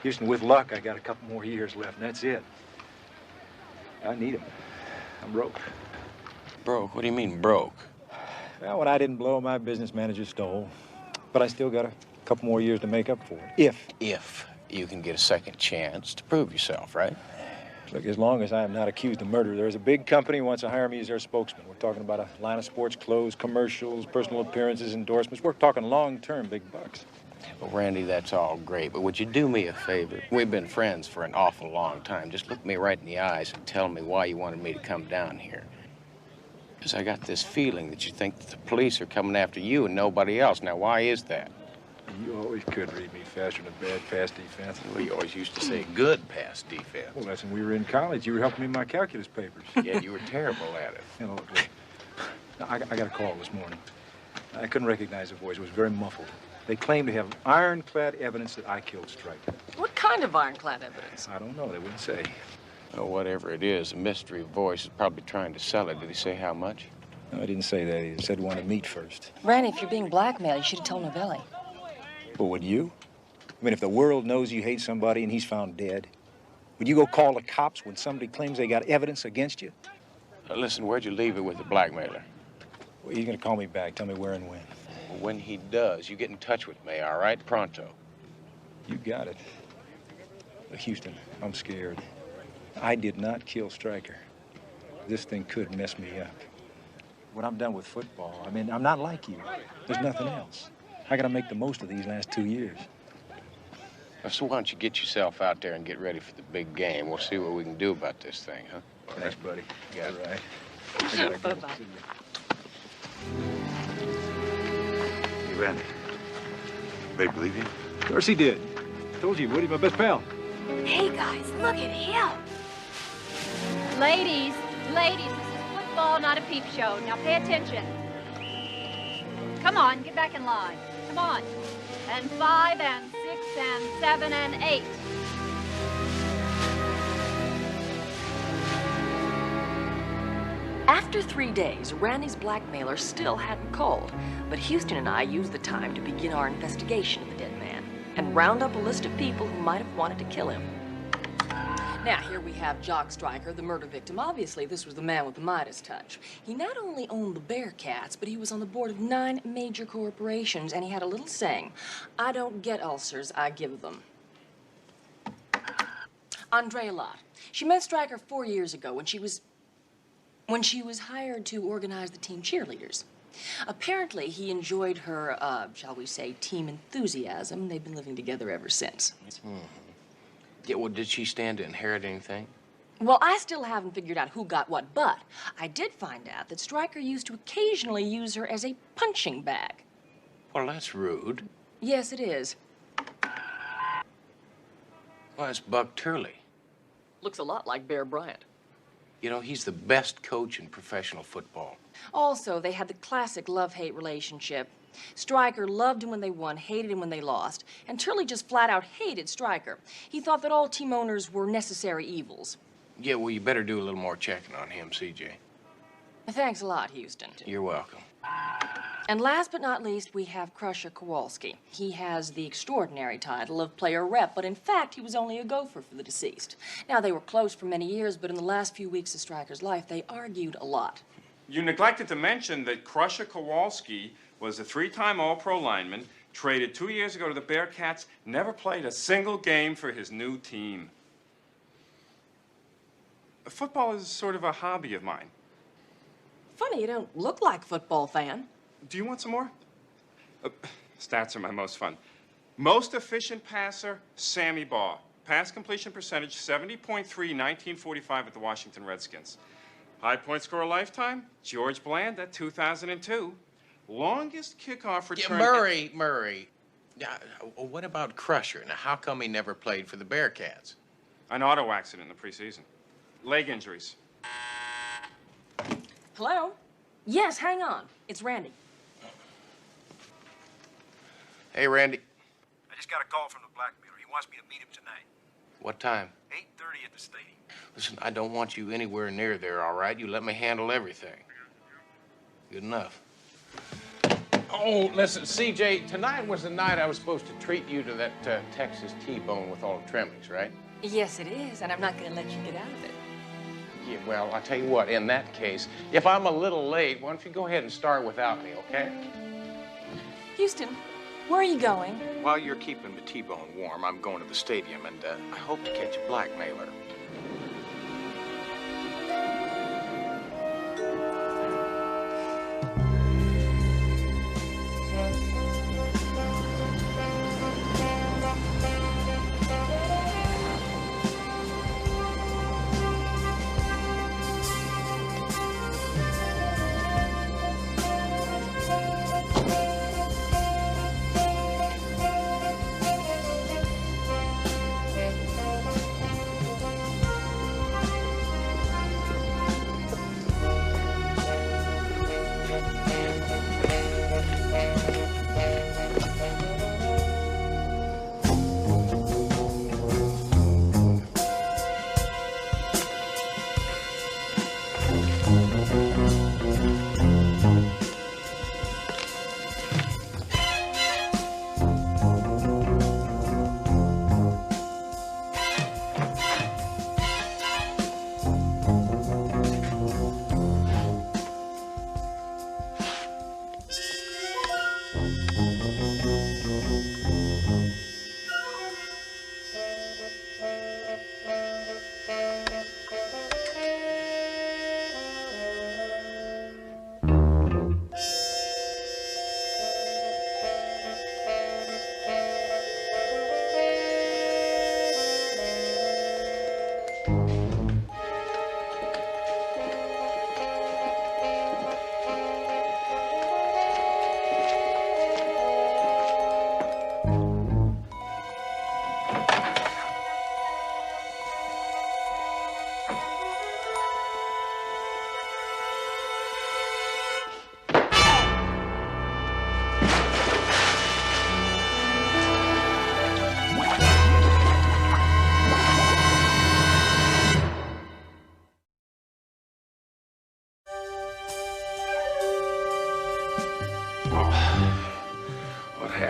Houston, with luck, I got a couple more years left, and that's it. I need them. I'm broke. Broke? What do you mean, broke? Well, when I didn't blow, my business manager stole. But I still got a couple more years to make up for it. If you can get a second chance to prove yourself, right? Look, as long as I am not accused of murder, there's a big company who wants to hire me as their spokesman. We're talking about a line of sports clothes, commercials, personal appearances, endorsements. We're talking long-term big bucks. Well, Randy, that's all great, but would you do me a favor? We've been friends for an awful long time. Just look me right in the eyes and tell me why you wanted me to come down here. Because I got this feeling that you think that the police are coming after you and nobody else. Now, why is that? You always could read me faster than a bad pass defense. Well, you always used to say good pass defense. Well, that's when we were in college. You were helping me in my calculus papers. Yeah, you were terrible at it. You know, I got a call this morning. I couldn't recognize the voice. It was very muffled. They claim to have ironclad evidence that I killed Stryker. What kind of ironclad evidence? I don't know. They wouldn't say. Well, whatever it is, the mystery voice is probably trying to sell it. Did he say how much? No, I didn't say that. He said he wanted to meet first. Randy, if you're being blackmailed, you should have told Novelli. But would you? I mean, if the world knows you hate somebody and he's found dead, Would you go call the cops when somebody claims they got evidence against you? Listen, where'd you leave it with the blackmailer? Well, he's gonna call me back. Tell me where and when. Well, when he does, you get in touch with me, all right? Pronto. You got it. Houston, I'm scared. I did not kill Stryker. This thing could mess me up. When I'm done with football, I mean, I'm not like you. There's nothing else. I gotta make the most of these last 2 years. So why don't you get yourself out there and get ready for the big game? We'll see what we can do about this thing, huh? Thanks, buddy. You got it right. Bye-bye. Hey, Randy. They believe you? Of course he did. Told you, Woody, my best pal. Hey, guys, look at him. Ladies, this is football, not a peep show. Now pay attention. Come on, get back in line. Come on. And 5 and 6 and 7 and 8. After 3 days, Randy's blackmailer still hadn't called, but Houston and I used the time to begin our investigation of the dead man and round up a list of people who might have wanted to kill him. Now, here we have Jock Stryker, the murder victim. Obviously, this was the man with the Midas touch. He not only owned the Bearcats, but he was on the board of 9 major corporations, and he had a little saying, "I don't get ulcers, I give them." Andrea Lott. She met Stryker 4 years ago when she was hired to organize the team cheerleaders. Apparently, he enjoyed her, shall we say, team enthusiasm. They've been living together ever since. Yeah, well, did she stand to inherit anything? Well, I still haven't figured out who got what, but I did find out that Stryker used to occasionally use her as a punching bag. Well, that's rude. Yes, it is. Well, it's Buck Turley. Looks a lot like Bear Bryant. You know, he's the best coach in professional football. Also, they had the classic love-hate relationship. Stryker loved him when they won, hated him when they lost. And Turley just flat out hated Stryker. He thought that all team owners were necessary evils. Yeah, well, you better do a little more checking on him, CJ. Thanks a lot, Houston. You're welcome. And last but not least, we have Crusher Kowalski. He has the extraordinary title of player rep, but in fact, he was only a gopher for the deceased. Now, they were close for many years, but in the last few weeks of Stryker's life, they argued a lot. You neglected to mention that Crusher Kowalski was a 3-time All-Pro lineman, traded 2 years ago to the Bearcats, never played a single game for his new team. Football is sort of a hobby of mine. Funny, you don't look like a football fan. Do you want some more? Stats are my most fun. Most efficient passer, Sammy Baugh. Pass completion percentage, 70.3, 1945 at the Washington Redskins. High point scorer lifetime, George Bland at 2002. Longest kickoff return... Yeah, Murray. Yeah, what about Crusher? Now, how come he never played for the Bearcats? An auto accident in the preseason. Leg injuries. Hello? Yes, hang on. It's Randy. Hey, Randy. I just got a call from the blackmailer. He wants me to meet him tonight. What time? 8:30 at the stadium. Listen, I don't want you anywhere near there, all right? You let me handle everything. Good enough. Oh, listen, CJ, tonight was the night I was supposed to treat you to that Texas T-bone with all the trimmings, right? Yes, it is, and I'm not going to let you get out of it. Yeah, well, I'll tell you what, in that case, if I'm a little late, why don't you go ahead and start without me, okay? Houston, where are you going? While you're keeping the T-bone warm, I'm going to the stadium, and I hope to catch a blackmailer.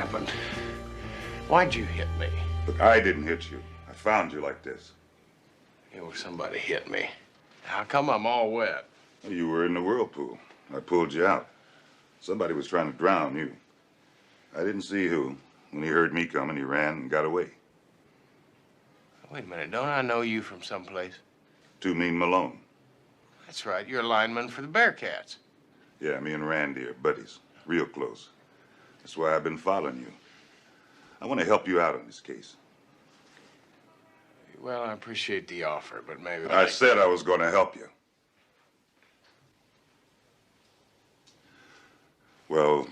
happened. Why'd you hit me? Look, I didn't hit you. I found you like this. Somebody hit me. How come I'm all wet? You were in the whirlpool. I pulled you out. Somebody was trying to drown you. I didn't see who. When he heard me coming, he ran and got away. Wait a minute, don't I know you from someplace? Two Mean Malone. That's right, you're a lineman for the Bearcats. Yeah, me and Randy are buddies. Real close. That's why I've been following you. I want to help you out on this case. Well, I appreciate the offer, but maybe... I said I was going to help you. Well,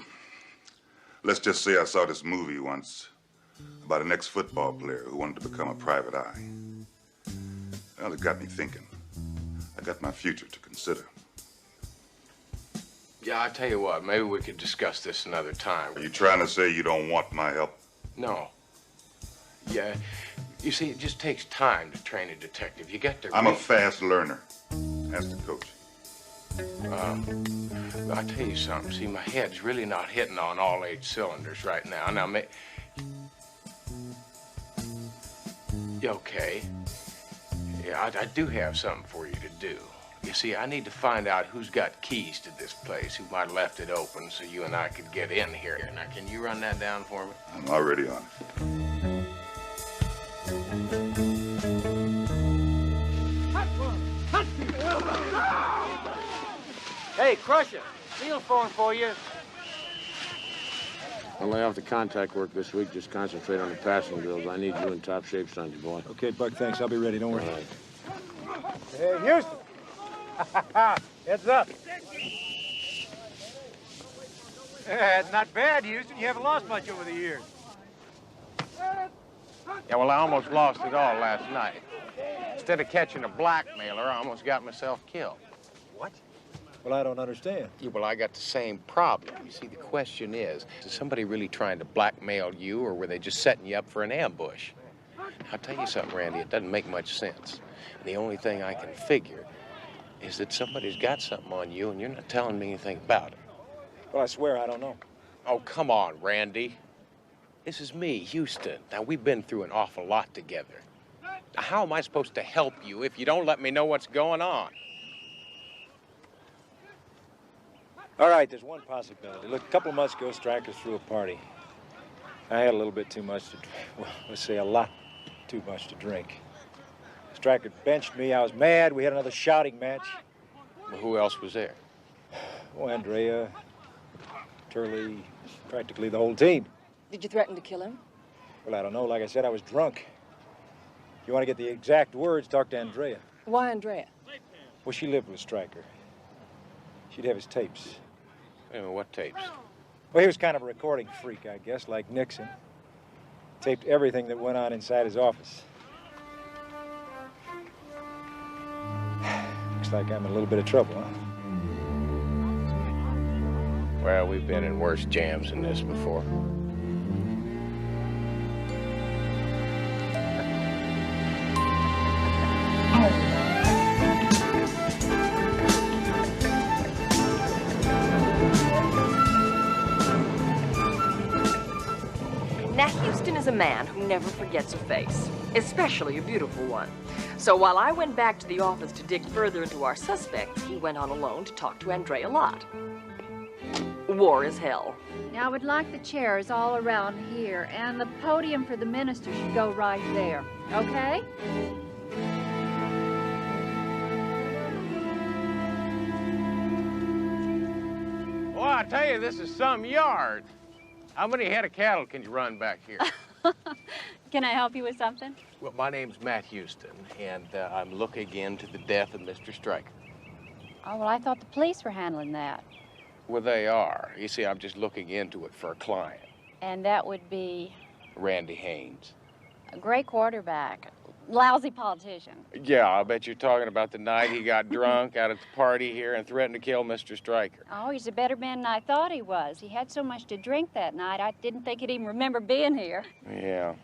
let's just say I saw this movie once about an ex-football player who wanted to become a private eye. Well, it got me thinking. I got my future to consider. Yeah, I tell you what, maybe we could discuss this another time. Are you trying to say you don't want my help? No. Yeah, you see, it just takes time to train a detective. You got to... I'm a fast learner. Ask the coach. I'll tell you something. See, my head's really not hitting on all 8 cylinders right now. Now, okay. Yeah, I do have something for you to do. You see, I need to find out who's got keys to this place, who might have left it open so you and I could get in here. Now, can you run that down for me? I'm already on it. Hey, Crusher, Neil's phone for you. I'll lay off the contact work this week. Just concentrate on the passing drills. I need you in top shape Sunday, boy. Okay, Buck, thanks. I'll be ready. Don't worry. All right. Hey, Houston. Heads up. Yeah, it's not bad, Houston. You haven't lost much over the years. Yeah, well, I almost lost it all last night. Instead of catching a blackmailer, I almost got myself killed. What? Well, I don't understand. Yeah, well, I got the same problem. You see, the question is somebody really trying to blackmail you, or were they just setting you up for an ambush? I'll tell you something, Randy, it doesn't make much sense. And the only thing I can figure is that somebody's got something on you, and you're not telling me anything about it. Well, I swear I don't know. Oh, come on, Randy. This is me, Houston. Now, we've been through an awful lot together. Now, how am I supposed to help you if you don't let me know what's going on? All right, there's one possibility. Look, a couple of months ago, Stryker threw a party. I had a little bit too much to drink. Well, let's say a lot too much to drink. Stryker benched me. I was mad. We had another shouting match. Well, who else was there? Oh, Andrea, Turley, practically the whole team. Did you threaten to kill him? Well, I don't know. Like I said, I was drunk. If you want to get the exact words, talk to Andrea. Why Andrea? Well, she lived with Stryker. She'd have his tapes. Wait a minute, what tapes? Well, he was kind of a recording freak, I guess, like Nixon. Taped everything that went on inside his office. Looks like I'm in a little bit of trouble, huh? Well, we've been in worse jams than this before. Now, Houston is a man who never forgets a face, especially a beautiful one. So while I went back to the office to dig further into our suspects, he went on alone to talk to Andrea a lot. War is hell. Now, I would like the chairs all around here, and the podium for the minister should go right there, okay? Well, I tell you, this is some yard. How many head of cattle can you run back here? Can I help you with something? Well, my name's Matt Houston, and I'm looking into the death of Mr. Stryker. Oh, well, I thought the police were handling that. Well, they are. You see, I'm just looking into it for a client. And that would be Randy Haynes. a great quarterback, lousy politician. Yeah, I bet you're talking about the night he got drunk out at the party here and threatened to kill Mr. Stryker. Oh, he's a better man than I thought he was. He had so much to drink that night, I didn't think he'd even remember being here. Yeah.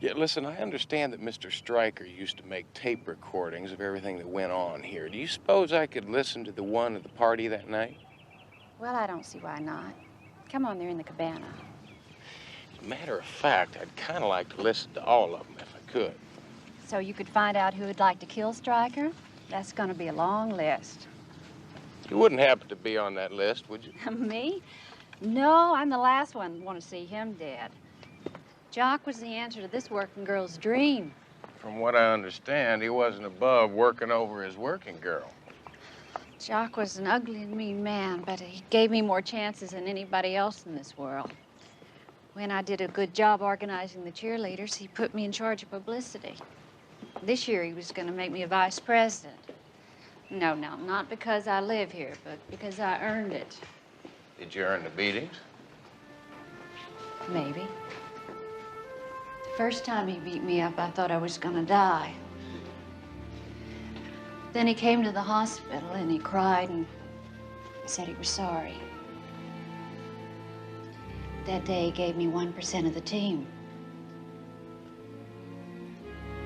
Yeah, listen, I understand that Mr. Stryker used to make tape recordings of everything that went on here. Do you suppose I could listen to the one at the party that night? Well, I don't see why not. Come on, they're in the cabana. Matter of fact, I'd kind of like to listen to all of them if I could. So you could find out who would like to kill Stryker? That's going to be a long list. You wouldn't happen to be on that list, would you? Me? No, I'm the last one to want to see him dead. Jock was the answer to this working girl's dream. From what I understand, he wasn't above working over his working girl. Jock was an ugly and mean man, but he gave me more chances than anybody else in this world. When I did a good job organizing the cheerleaders, he put me in charge of publicity. This year, he was going to make me a vice president. No, not because I live here, but because I earned it. Did you earn the beatings? Maybe. The first time he beat me up, I thought I was going to die. Then he came to the hospital and he cried and said he was sorry. That day, he gave me 1% of the team.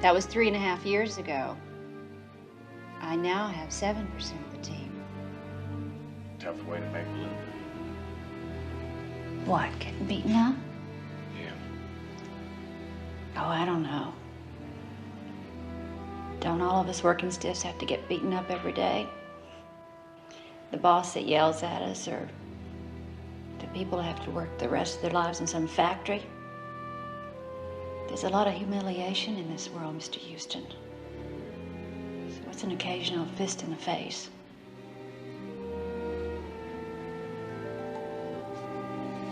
That was 3.5 years ago. I now have 7% of the team. Tough way to make a living. What, getting beaten up? Yeah. Oh, I don't know. Don't all of us working stiffs have to get beaten up every day? The boss that yells at us, or do people have to work the rest of their lives in some factory? There's a lot of humiliation in this world, Mr. Houston. So it's an occasional fist in the face.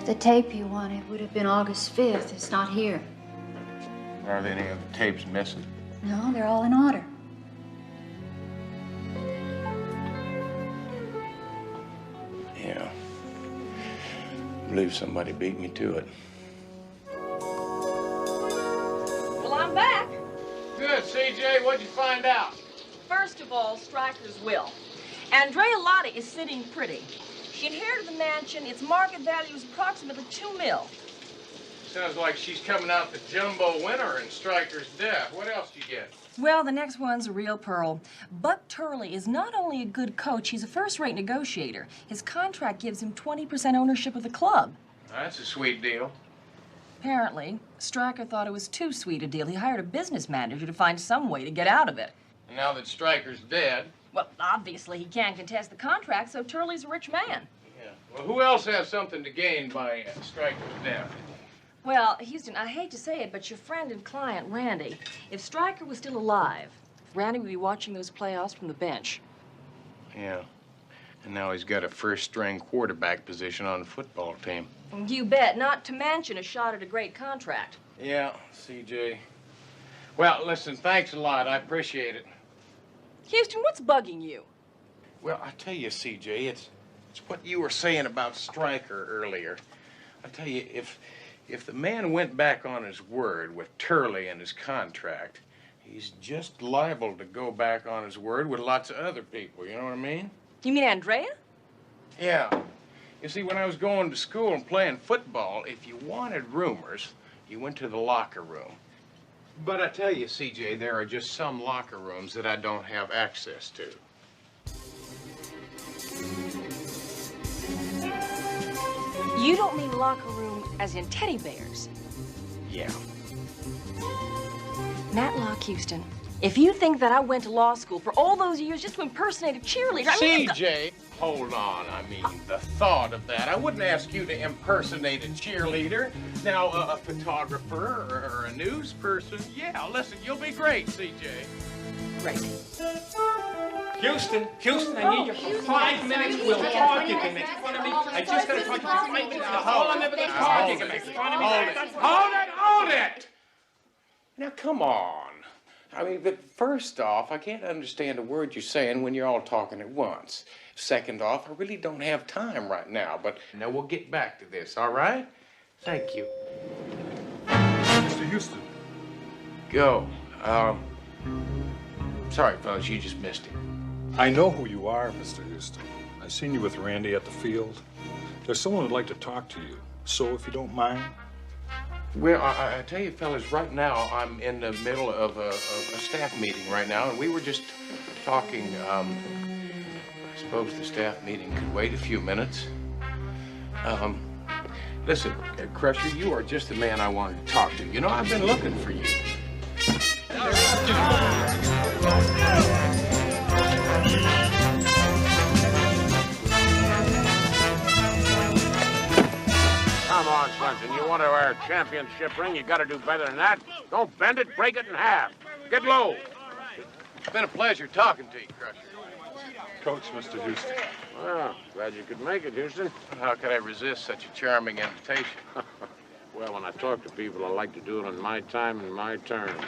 The tape you wanted would have been August 5th. It's not here. Are there any other tapes missing? No, they're all in order. Yeah. I believe somebody beat me to it. Well, I'm back. Good, CJ. What'd you find out? First of all, Stryker's will. Andrea Lotta is sitting pretty. She inherited the mansion. Its market value is approximately $2 million. Sounds like she's coming out the jumbo winner in Stryker's death. What else you get? Well, the next one's a real pearl. Buck Turley is not only a good coach, he's a first-rate negotiator. His contract gives him 20% ownership of the club. That's a sweet deal. Apparently, Stryker thought it was too sweet a deal. He hired a business manager to find some way to get out of it. And now that Stryker's dead... Well, obviously, he can't contest the contract, so Turley's a rich man. Yeah. Well, who else has something to gain by Stryker's death? Well, Houston, I hate to say it, but your friend and client, Randy, if Stryker was still alive, Randy would be watching those playoffs from the bench. Yeah. And now he's got a first-string quarterback position on the football team. You bet. Not to mention a shot at a great contract. Yeah, CJ. Well, listen, thanks a lot. I appreciate it. Houston, what's bugging you? Well, I tell you, CJ, it's what you were saying about Stryker earlier. I tell you, if the man went back on his word with Turley and his contract, he's just liable to go back on his word with lots of other people, you know what I mean? You mean Andrea? Yeah. You see, when I was going to school and playing football, if you wanted rumors, you went to the locker room. But I tell you, CJ, there are just some locker rooms that I don't have access to. You don't mean locker room as in teddy bears? Yeah. Matlock, Houston, if you think that I went to law school for all those years just to impersonate a cheerleader, I mean... CJ, hold on. I mean, the thought of that. I wouldn't ask you to impersonate a cheerleader. Now, a photographer or a news person, yeah, listen, you'll be great, CJ. Great. Houston, I need you for 5 minutes. We'll talk. You can make fun of me. I just gotta talk to you for 5 minutes. Hold on, never talk. You can make fun of me. Hold it! Now, come on. I mean, but first off, I can't understand a word you're saying when you're all talking at once. Second off, I really don't have time right now, but now we'll get back to this, all right? Thank you. Mr. Houston. Go. Sorry, fellas, you just missed him. I know who you are, Mr. Houston. I seen you with Randy at the field. There's someone who'd like to talk to you. So, if you don't mind. Well, I tell you, fellas, right now I'm in the middle of a staff meeting right now, and we were just talking. I suppose the staff meeting could wait a few minutes. Listen, Crusher, you are just the man I wanted to talk to. You know, I've been looking for you. Come on, Swenson. You want to wear a championship ring, you got to do better than that. Don't bend it, break it in half. Get low. It's been a pleasure talking to you, Crusher. Coach, Mr. Houston. Well, glad you could make it, Houston. How could I resist such a charming invitation? Well, when I talk to people, I like to do it on my time and my terms.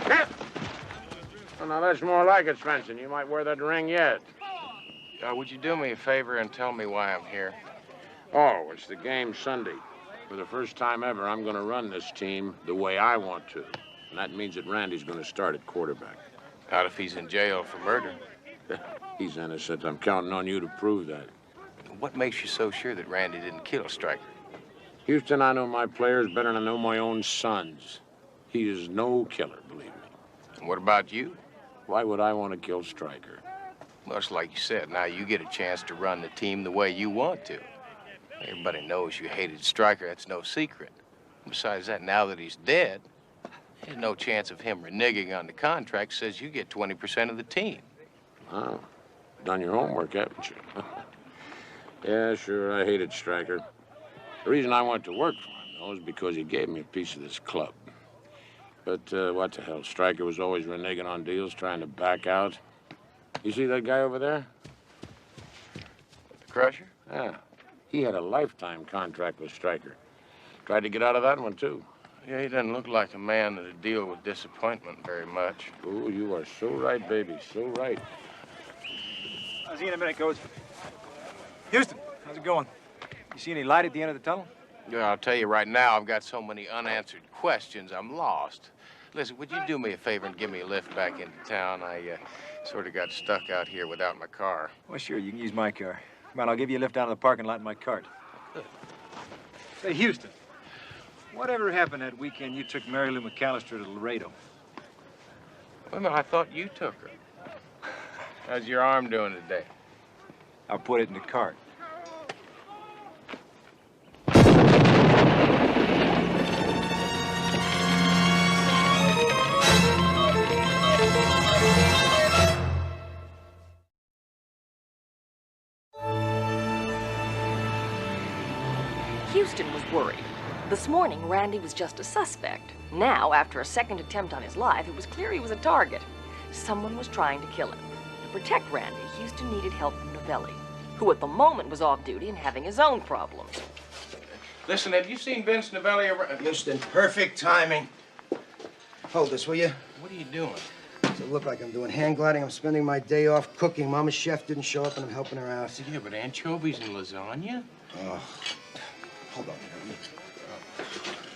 Well, now, that's more like it, Svensson. You might wear that ring yet. Would you do me a favor and tell me why I'm here? Oh, it's the game Sunday. For the first time ever, I'm going to run this team the way I want to. And that means that Randy's going to start at quarterback. Not if he's in jail for murder. He's innocent. I'm counting on you to prove that. What makes you so sure that Randy didn't kill Stryker? Houston, I know my players better than I know my own sons. He is no killer, believe me. And what about you? Why would I want to kill Stryker? Well, it's like you said, now you get a chance to run the team the way you want to. Everybody knows you hated Stryker. That's no secret. Besides that, now that he's dead, there's no chance of him reneging on the contract. Says you get 20% of the team. Oh, done your homework, haven't you? Yeah, sure, I hated Stryker. The reason I went to work for him, though, is because he gave me a piece of this club. But what the hell, Stryker was always reneging on deals, trying to back out. You see that guy over there? The Crusher? Yeah. He had a lifetime contract with Stryker. Tried to get out of that one, too. Yeah, he doesn't look like a man that'd deal with disappointment very much. Oh, you are so right, baby, so right. I'll see you in a minute, Coach. Houston, how's it going? You see any light at the end of the tunnel? Yeah, I'll tell you right now, I've got so many unanswered questions, I'm lost. Listen, would you do me a favor and give me a lift back into town? I sort of got stuck out here without my car. Well, sure, you can use my car. Come on, I'll give you a lift down to the parking lot in my cart. Good. Say, Houston, whatever happened that weekend you took Mary Lou McAllister to Laredo? Well, no, I thought you took her. How's your arm doing today? I'll put it in the cart. Houston was worried. This morning, Randy was just a suspect. Now, after a second attempt on his life, it was clear he was a target. Someone was trying to kill him. To protect Randy, Houston needed help from Novelli, who at the moment was off duty and having his own problems. Listen, have you seen Vince Novelli around? Houston, perfect timing. Hold this, will you? What are you doing? Does it look like I'm doing hang gliding? I'm spending my day off cooking. Mama's chef didn't show up, and I'm helping her out. Yeah, but anchovies and lasagna? Oh, hold on.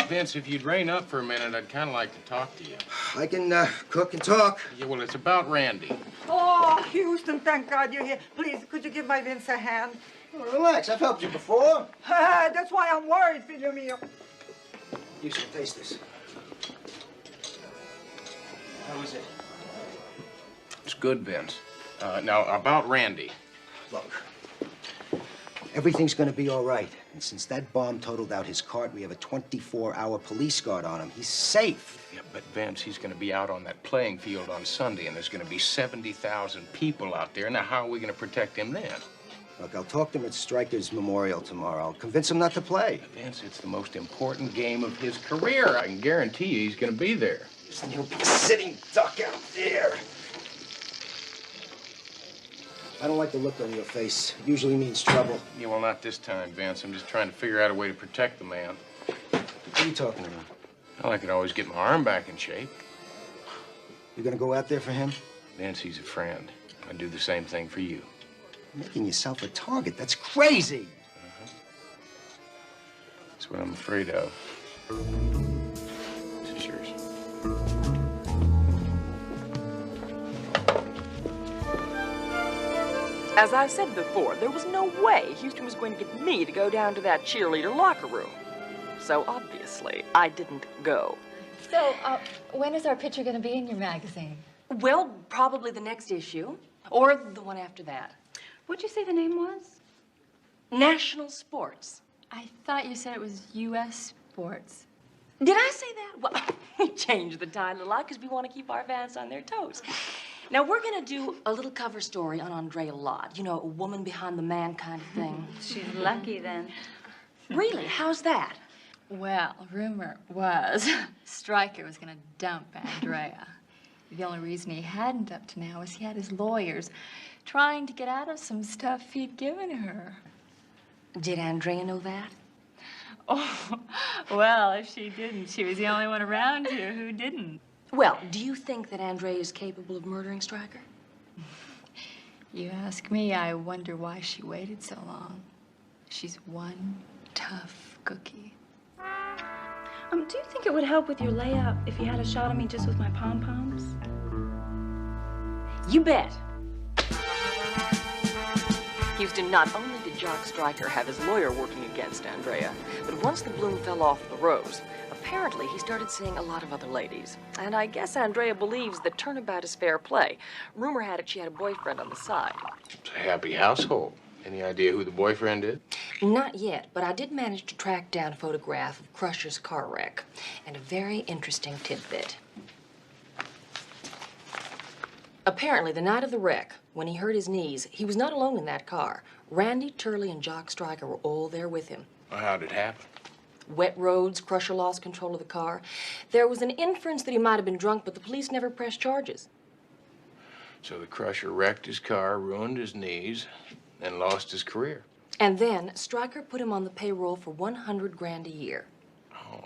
Vince, if you'd rein up for a minute, I'd kind of like to talk to you. I can cook and talk. Yeah, well, it's about Randy. Oh, Houston, thank God you're here. Please, could you give my Vince a hand? Oh, relax, I've helped you before. That's why I'm worried, figlio mio. Houston, taste this. How is it? It's good, Vince. Now, about Randy. Look, everything's gonna be all right. And since that bomb totaled out his cart, we have a 24-hour police guard on him. He's safe. Yeah, but Vince, he's going to be out on that playing field on Sunday, and there's going to be 70,000 people out there. Now, how are we going to protect him then? Look, I'll talk to him at Stryker's memorial tomorrow. I'll convince him not to play. Vince, it's the most important game of his career. I can guarantee you he's going to be there. Listen, he'll be a sitting duck out there. I don't like the look on your face. It usually means trouble. Yeah, well, not this time, Vince. I'm just trying to figure out a way to protect the man. What are you talking about? Well, I could always get my arm back in shape. You're gonna go out there for him? Vince, he's a friend. I'd do the same thing for you. You're making yourself a target. That's crazy. That's what I'm afraid of. This is yours. As I've said before, there was no way Houston was going to get me to go down to that cheerleader locker room. So obviously, I didn't go. So, when is our picture going to be in your magazine? Well, probably the next issue, or the one after that. What'd you say the name was? National Sports. I thought you said it was U.S. sports. Did I say that? Well, we changed the title a lot because we want to keep our fans on their toes. Now, we're going to do a little cover story on Andrea Lott. You know, a woman behind the man kind of thing. She's lucky then. Really? How's that? Well, rumor was Stryker was going to dump Andrea. The only reason he hadn't up to now is he had his lawyers trying to get out of some stuff he'd given her. Did Andrea know that? Oh, well, if she didn't, she was the only one around here who didn't. Well, do you think that Andrea is capable of murdering Stryker? You ask me, I wonder why she waited so long. She's one tough cookie. Do you think it would help with your layup if you had a shot at me just with my pom-poms? You bet. Houston, not only did Jock Stryker have his lawyer working against Andrea, but once the bloom fell off the rose, apparently he started seeing a lot of other ladies. And I guess Andrea believes that turnabout is fair play. Rumor had it she had a boyfriend on the side. It's a happy household. Any idea who the boyfriend is? Not yet, but I did manage to track down a photograph of Crusher's car wreck. And a very interesting tidbit. Apparently, the night of the wreck, when he hurt his knees, he was not alone in that car. Randy, Turley, and Jock Stryker were all there with him. Well, how'd it happen? Wet roads, Crusher lost control of the car. There was an inference that he might have been drunk, but the police never pressed charges. So the Crusher wrecked his car, ruined his knees, and lost his career. And then Stryker put him on the payroll for $100 grand a year. Oh,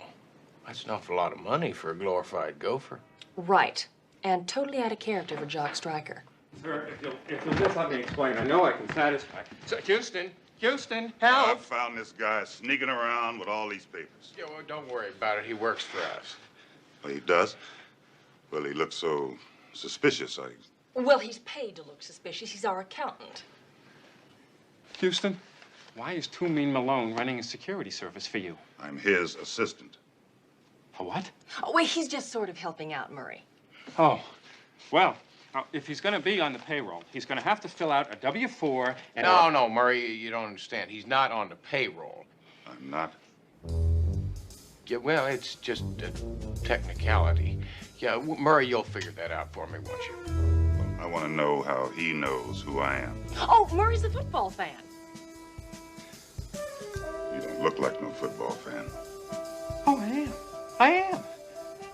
that's an awful lot of money for a glorified gopher. Right. And totally out of character for Jock Stryker. Sir, if you'll just let me explain, I know I can satisfy. So, Houston, help! I found this guy sneaking around with all these papers. Yeah, well, don't worry about it. He works for us. Well, he does? Well, he looks so suspicious. Well, he's paid to look suspicious. He's our accountant. Houston, why is Too Mean Malone running a security service for you? I'm his assistant. A what? Oh, wait, he's just sort of helping out Murray. Oh, well, if he's going to be on the payroll, he's going to have to fill out a W-4 and... No, Murray, you don't understand. He's not on the payroll. I'm not? Yeah, well, it's just a technicality. Yeah, Murray, you'll figure that out for me, won't you? Well, I want to know how he knows who I am. Oh, Murray's a football fan. You don't look like no football fan. Oh, I am.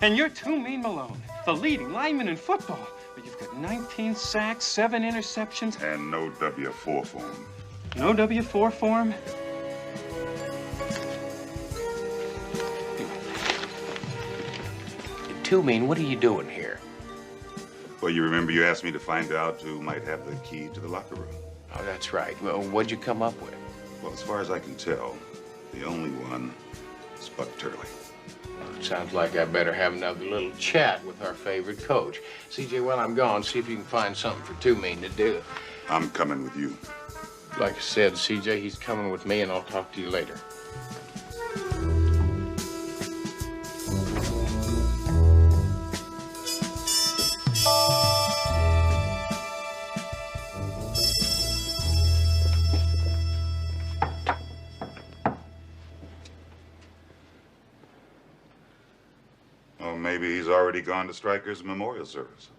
And you're Too Mean Malone, the leading lineman in football. But you've got 19 sacks, 7 interceptions. And no W-4 form. No W-4 form? Too Mean, what are you doing here? Well, you remember you asked me to find out who might have the key to the locker room. Oh, that's right. Well, what'd you come up with? Well, as far as I can tell, the only one is Buck Turley. Well, it sounds like I better have another little chat with our favorite coach. CJ, while I'm gone, see if you can find something for Too Mean to do. I'm coming with you. Like I said, CJ, he's coming with me, and I'll talk to you later. Oh, maybe he's already gone to Stryker's memorial service.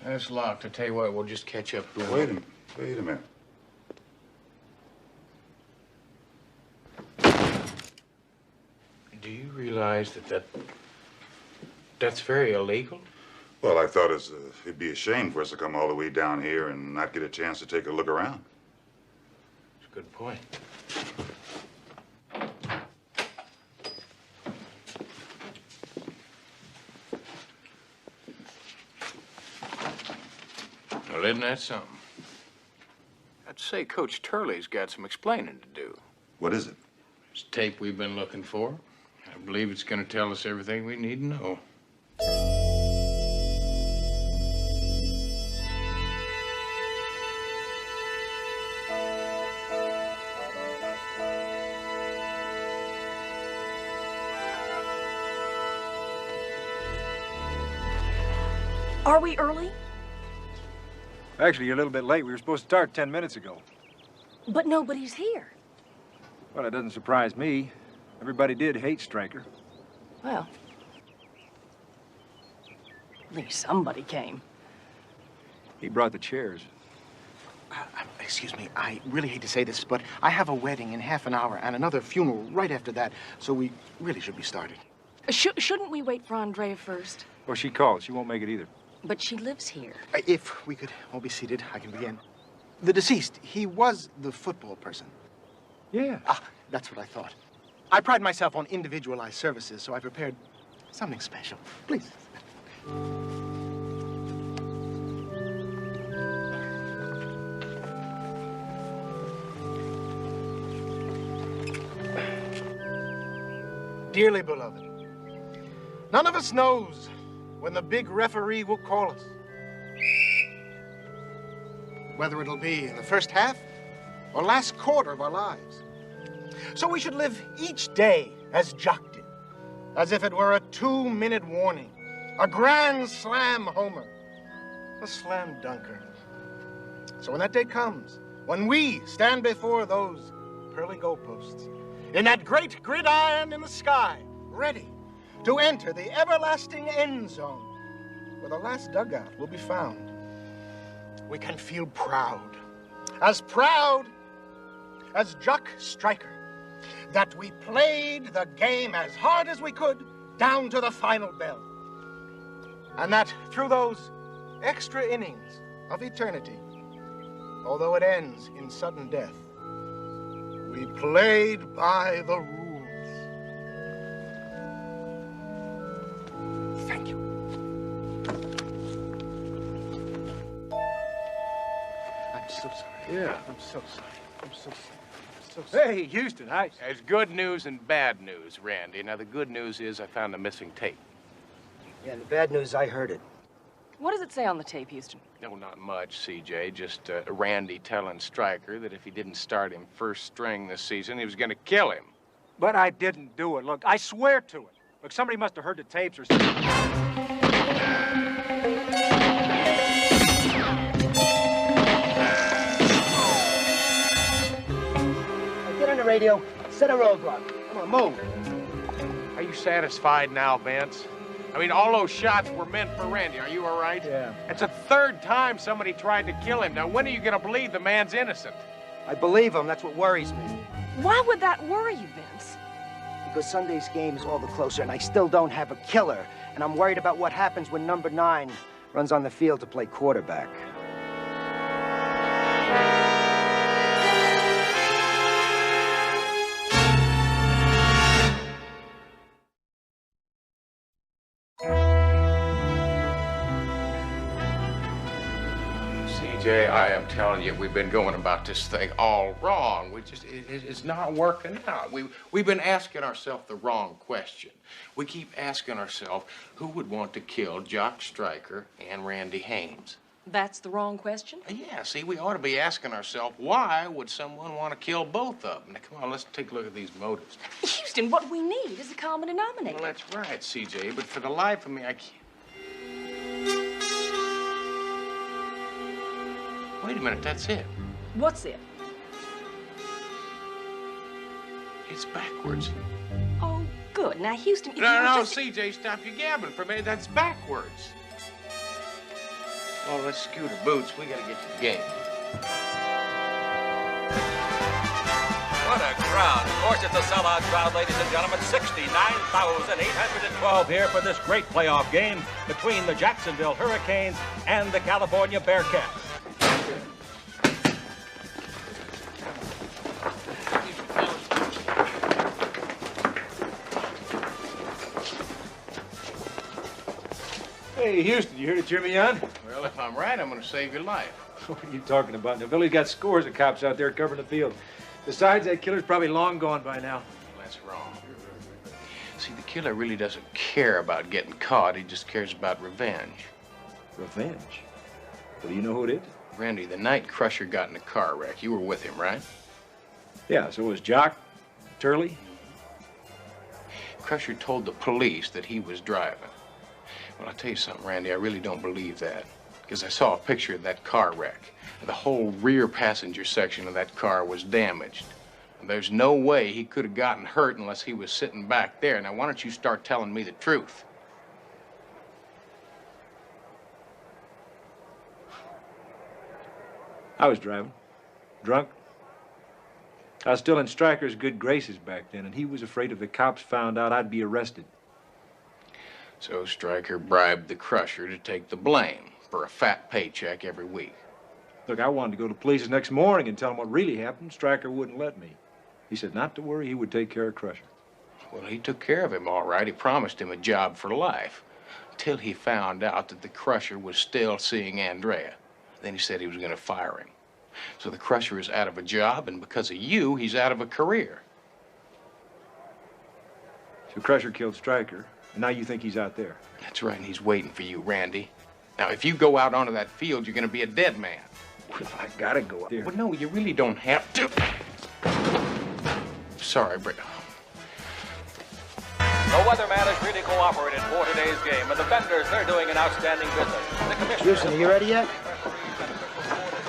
That's locked. I tell you what, we'll just catch up. Wait a minute. Do you realize that's very illegal? Well, I thought it'd be a shame for us to come all the way down here and not get a chance to take a look around. That's a good point. Well, isn't that something? I'd say Coach Turley's got some explaining to do. What is it? It's tape we've been looking for. I believe it's going to tell us everything we need to know. Are we early? Actually, you're a little bit late. We were supposed to start 10 minutes ago. But nobody's here. Well, it doesn't surprise me. Everybody did hate Stryker. Well, at least somebody came. He brought the chairs. Excuse me, I really hate to say this, but I have a wedding in half an hour and another funeral right after that, so we really should be starting. Shouldn't we wait for Andrea first? Well, she called. She won't make it either. But she lives here. If we could all be seated, I can begin. The deceased, he was the football person. Yeah. Ah, that's what I thought. I pride myself on individualized services, so I prepared something special. Please. Dearly beloved, none of us knows when the big referee will call us. Whether it'll be in the first half or last quarter of our lives. So we should live each day as Jock did, as if it were a 2-minute warning, a grand slam homer, a slam dunker. So when that day comes, when we stand before those pearly goalposts, in that great gridiron in the sky, ready to enter the everlasting end zone, where the last dugout will be found, we can feel proud as Jock Stryker, that we played the game as hard as we could down to the final bell. And that through those extra innings of eternity, although it ends in sudden death, we played by the rules. Thank you. I'm so sorry. Yeah. I'm so sorry. I'm so sorry. I'm so sorry. Hey, Houston, hi. There's good news and bad news, Randy. Now, the good news is I found a missing tape. Yeah, the bad news, I heard it. What does it say on the tape, Houston? No, not much, CJ. Just Randy telling Stryker that if he didn't start him first string this season, he was going to kill him. But I didn't do it. Look, I swear to it. Look, somebody must have heard the tapes or something. Get on the radio, set a roadblock. Come on, move. Are you satisfied now, Vince? I mean, all those shots were meant for Randy. Are you all right? Yeah. It's the third time somebody tried to kill him. Now, when are you going to believe the man's innocent? I believe him. That's what worries me. Why would that worry you, Vince? Because Sunday's game is all the closer, and I still don't have a killer. And I'm worried about what happens when number 9 runs on the field to play quarterback. CJ, I am telling you, we've been going about this thing all wrong. It's not working out. We've been asking ourselves the wrong question. We keep asking ourselves, who would want to kill Jock Stryker and Randy Haynes? That's the wrong question? Yeah, see, we ought to be asking ourselves, why would someone want to kill both of them? Now, come on, let's take a look at these motives. Houston, what we need is a common denominator. Well, that's right, CJ, but for the life of me, I can't. Wait a minute, that's it. What's it? It's backwards. Oh, good. Now, Houston, if No, you just... CJ, stop your gabbing for a minute. That's backwards. Well, let's scoot our boots. We gotta get to the game. What a crowd. Of course, it's a sellout crowd, ladies and gentlemen. 69,812 here for this great playoff game between the Jacksonville Hurricanes and the California Bearcats. Hey, Houston, you here to cheer me on? Well, if I'm right, I'm gonna save your life. What are you talking about? Now, Billy's got scores of cops out there covering the field. Besides, that killer's probably long gone by now. That's wrong. See, the killer really doesn't care about getting caught. He just cares about revenge. Revenge? Well, do you know who it is? Randy, the night Crusher got in a car wreck, you were with him, right? Yeah, so was Jock Turley. Crusher told the police that he was driving. Well, I'll tell you something, Randy, I really don't believe that. Because I saw a picture of that car wreck. The whole rear passenger section of that car was damaged. There's no way he could have gotten hurt unless he was sitting back there. Now, why don't you start telling me the truth? I was driving, drunk. I was still in Stryker's good graces back then, and he was afraid if the cops found out I'd be arrested. So Stryker bribed the crusher to take the blame for a fat paycheck every week. Look, I wanted to go to police the next morning and tell him what really happened. Stryker wouldn't let me. He said not to worry, he would take care of Crusher. Well, he took care of him all right. He promised him a job for life. Till he found out that the crusher was still seeing Andrea. Then he said he was going to fire him. So the crusher is out of a job, and because of you, he's out of a career. So Crusher killed Stryker, and now you think he's out there? That's right, and he's waiting for you, Randy. Now, if you go out onto that field, you're going to be a dead man. Well, I gotta go up there. Well, no, you really don't have to. Sorry, Britt. The weatherman has really cooperated for today's game, and the vendors, they're doing an outstanding business. The commissioner... Houston, are you ready yet?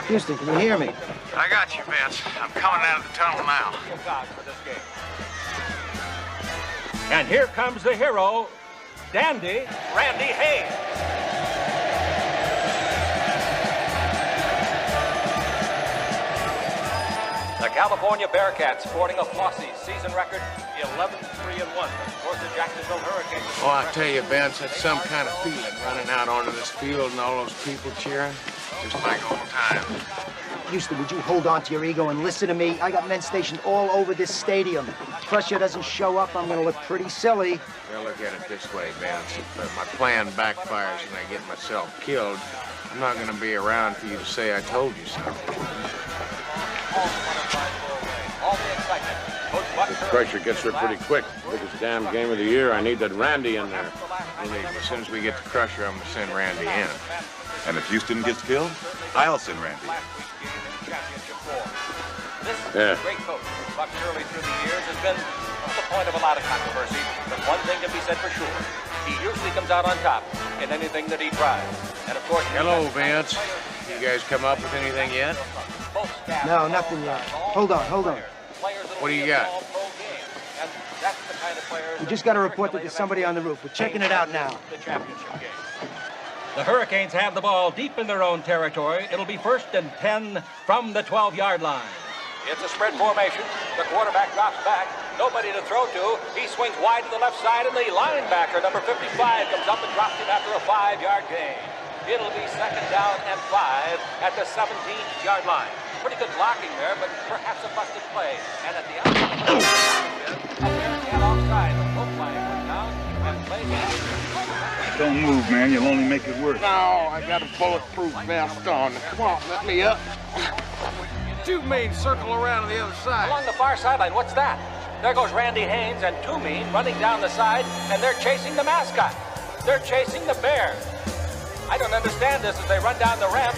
Houston, can you hear me? I got you, Vince. I'm coming out of the tunnel now. And here comes the hero, Dandy Randy Haynes. The California Bearcats sporting a flossy season record 11-3-1. Of course, the Jacksonville Hurricanes. Oh, I tell you, Vince, that's some kind of feeling running out onto this field and all those people cheering. Just like old times. Houston, would you hold on to your ego and listen to me? I got men stationed all over this stadium. If Crusher doesn't show up, I'm gonna look pretty silly. Well, look at it this way, Vince. If my plan backfires and I get myself killed, I'm not gonna be around for you to say I told you so. This Crusher gets her pretty quick. Biggest damn game of the year. I need that Randy in there. Believe me, as soon as we get the Crusher, I'm gonna send Randy in. And if Houston gets killed, I'll send Randy. This great coach, Buck Turley, through the years, has been the point of a lot of controversy. But one thing can be said for sure. He usually comes out on top in anything that he tries. And of course... Hello, Vince. You guys come up with anything yet? No, nothing yet. Hold on. What do you got? We just got a report that there's somebody on the roof. We're checking it out now. The Hurricanes have the ball deep in their own territory. It'll be 1st and 10 from the 12-yard line. It's a spread formation. The quarterback drops back. Nobody to throw to. He swings wide to the left side, and the linebacker, number 55, comes up and drops him after a 5-yard gain. It'll be 2nd down and 5 at the 17-yard line. Pretty good blocking there, but perhaps a busted play. And at the outside, a Bearcat offside. The full flag went down and played. Don't move, man. You'll only make it worse. No, I got a bulletproof vest on. Come on, let me up. Two Mean circle around on the other side. Along the far sideline, what's that? There goes Randy Haynes and Two Mean running down the side, and they're chasing the mascot. They're chasing the bear. I don't understand this as they run down the ramp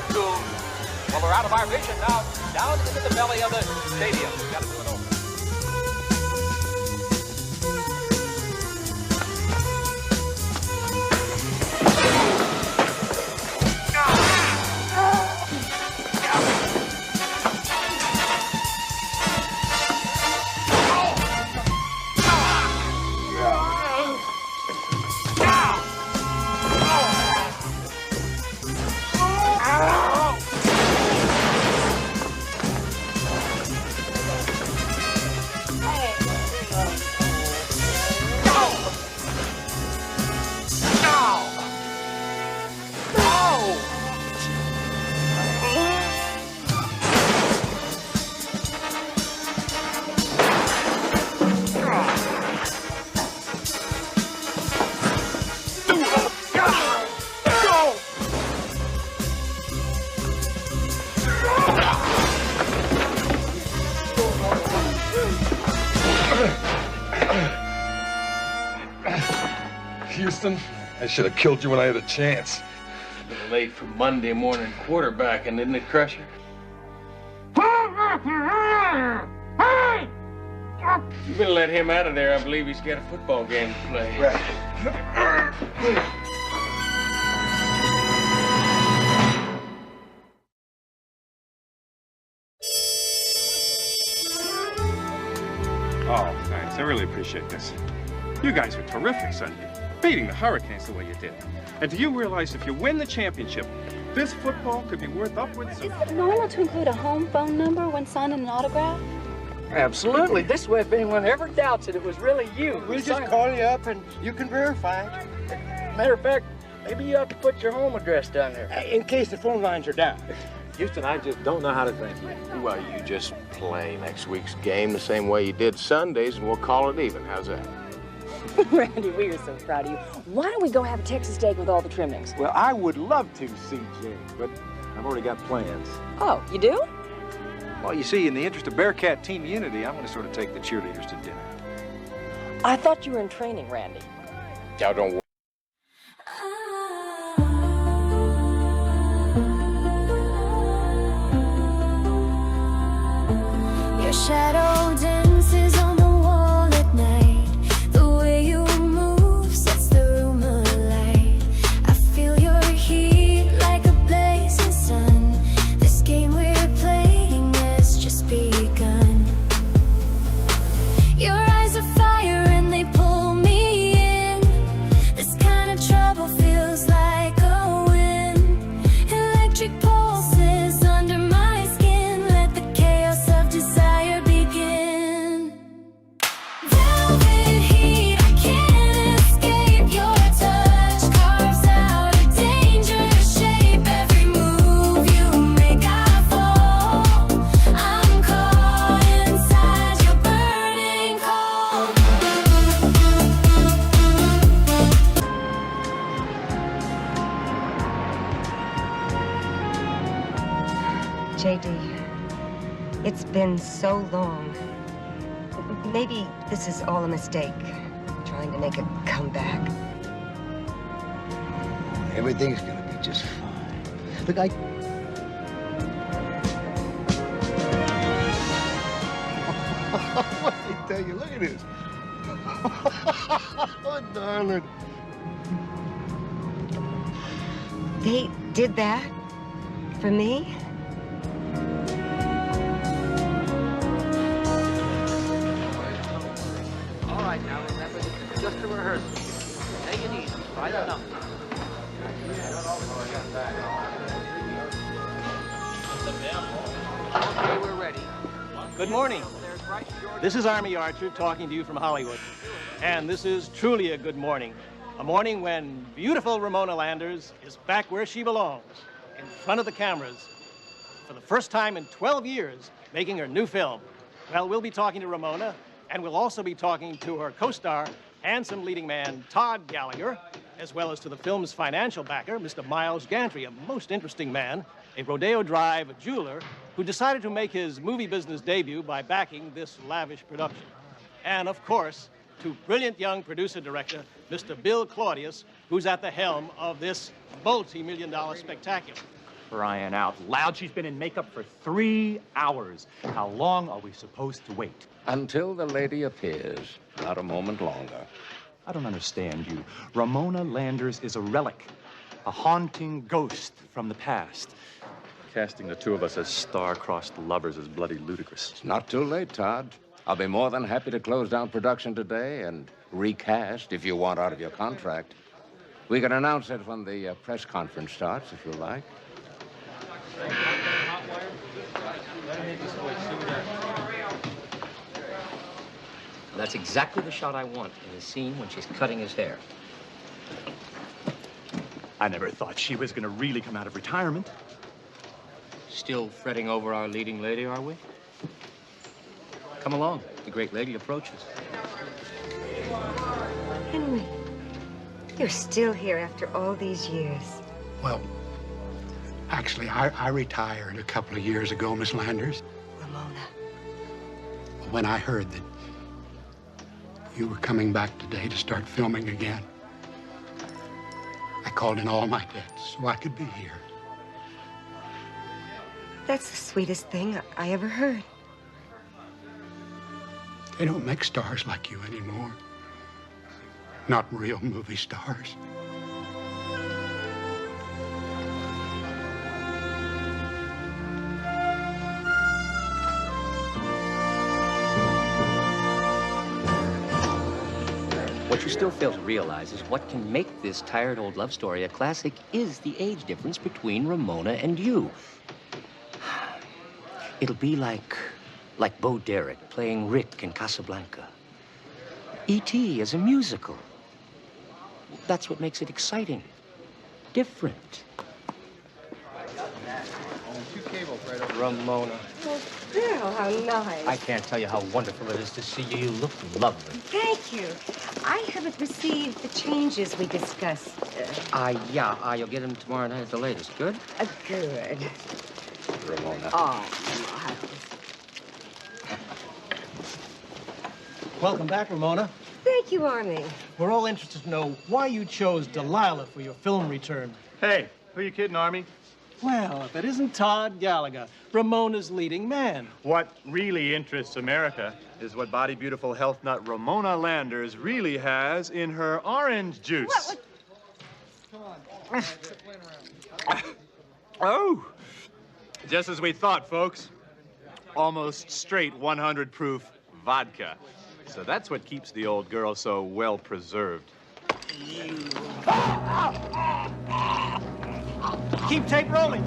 to, well, we're out of our vision now, down into the belly of the stadium. We've got to do it over. Houston, I should have killed you when I had a chance. A little late for Monday morning quarterbacking, isn't it, Crusher? You better let him out of there. I believe he's got a football game to play. Right. Thanks. I really appreciate this. You guys are terrific Sunday. Beating the Hurricanes the way you did. And do you realize if you win the championship, this football could be worth upwards of... Is it normal to include a home phone number when signing an autograph? Absolutely. This way, if anyone ever doubts it, it was really you. We'll just call you up and you can verify it. Matter of fact, maybe you have to put your home address down there. In case the phone lines are down. Houston, I just don't know how to thank you. Well, you just play next week's game the same way you did Sundays, and we'll call it even. How's that? Randy, we are so proud of you. Why don't we go have a Texas steak with all the trimmings? Well, I would love to, CJ, but I've already got plans. Oh, you do? Well, you see, in the interest of Bearcat team unity, I'm going to sort of take the cheerleaders to dinner. I thought you were in training, Randy. Y'all don't worry. Your shadow dances on the wall at night. The way you move sets the room alight. I feel your heat like a blazing sun. This game we're playing has just begun. Your eyes are fire and they pull me in. This kind of trouble feels like a wind. Electric pulses under my skin. Let the chaos of desire begin. Velvet heat, I can't escape your touch. Carves out a dangerous shape. Every move you make, I fall. I'm caught inside your burning cold. JD, it's been so long. Maybe this is all a mistake. Trying to make a comeback. Everything's gonna be just fine. Look, what did I tell you? Look at this. Oh, darling. They did that for me? All right, now remember, this is just a rehearsal. Take it easy. Try the numbers. Okay, we're ready. Good morning. This is Army Archer talking to you from Hollywood. And this is truly a good morning. A morning when beautiful Ramona Landers is back where she belongs, in front of the cameras, for the first time in 12 years, making her new film. Well, we'll be talking to Ramona, and we'll also be talking to her co-star, handsome leading man Todd Gallagher, as well as to the film's financial backer, Mr. Miles Gantry, a most interesting man, a Rodeo Drive jeweler who decided to make his movie business debut by backing this lavish production. And, of course, to brilliant young producer-director, Mr. Bill Claudius, who's at the helm of this multi-million-dollar spectacular. Crying out loud, she's been in makeup for 3 hours. How long are we supposed to wait? Until the lady appears, not a moment longer. I don't understand you. Ramona Landers is a relic, a haunting ghost from the past. Casting the two of us as star-crossed lovers is bloody ludicrous. It's not too late, Todd. I'll be more than happy to close down production today and recast if you want out of your contract. We can announce it when the press conference starts, if you like. That's exactly the shot I want in the scene when she's cutting his hair. I never thought she was going to really come out of retirement. Still fretting over our leading lady, are we? Come along. The great lady approaches. Henry, you're still here after all these years. Well, actually, I retired a couple of years ago, Miss Landers. Ramona. When I heard that you were coming back today to start filming again, I called in all my debts so I could be here. That's the sweetest thing I ever heard. They don't make stars like you anymore. Not real movie stars. What you still fail to realize is what can make this tired old love story a classic is the age difference between Ramona and you. It'll be like Bo Derek playing Rick in Casablanca. E.T. as a musical. That's what makes it exciting. Different. Ramona. Oh, Bill, how nice. I can't tell you how wonderful it is to see you. You look lovely. Thank you. I haven't received the changes we discussed. Yeah, you'll get them tomorrow night at the latest. Good? Good. Ramona. Oh, Miles. Welcome back, Ramona. Thank you, Army. We're all interested to know why you chose Delilah for your film return. Hey, who you kidding, Army? Well, if it isn't Todd Gallagher, Ramona's leading man. What really interests America is what body beautiful health nut Ramona Landers really has in her orange juice. Oh, just as we thought, folks. Almost straight 100 proof vodka. So that's what keeps the old girl so well preserved. Keep tape rolling.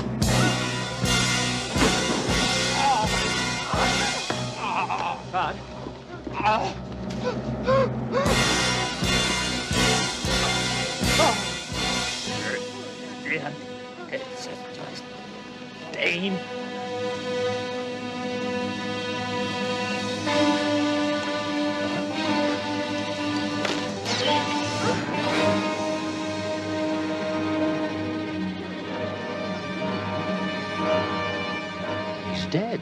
Todd. It's just Dane. Dead.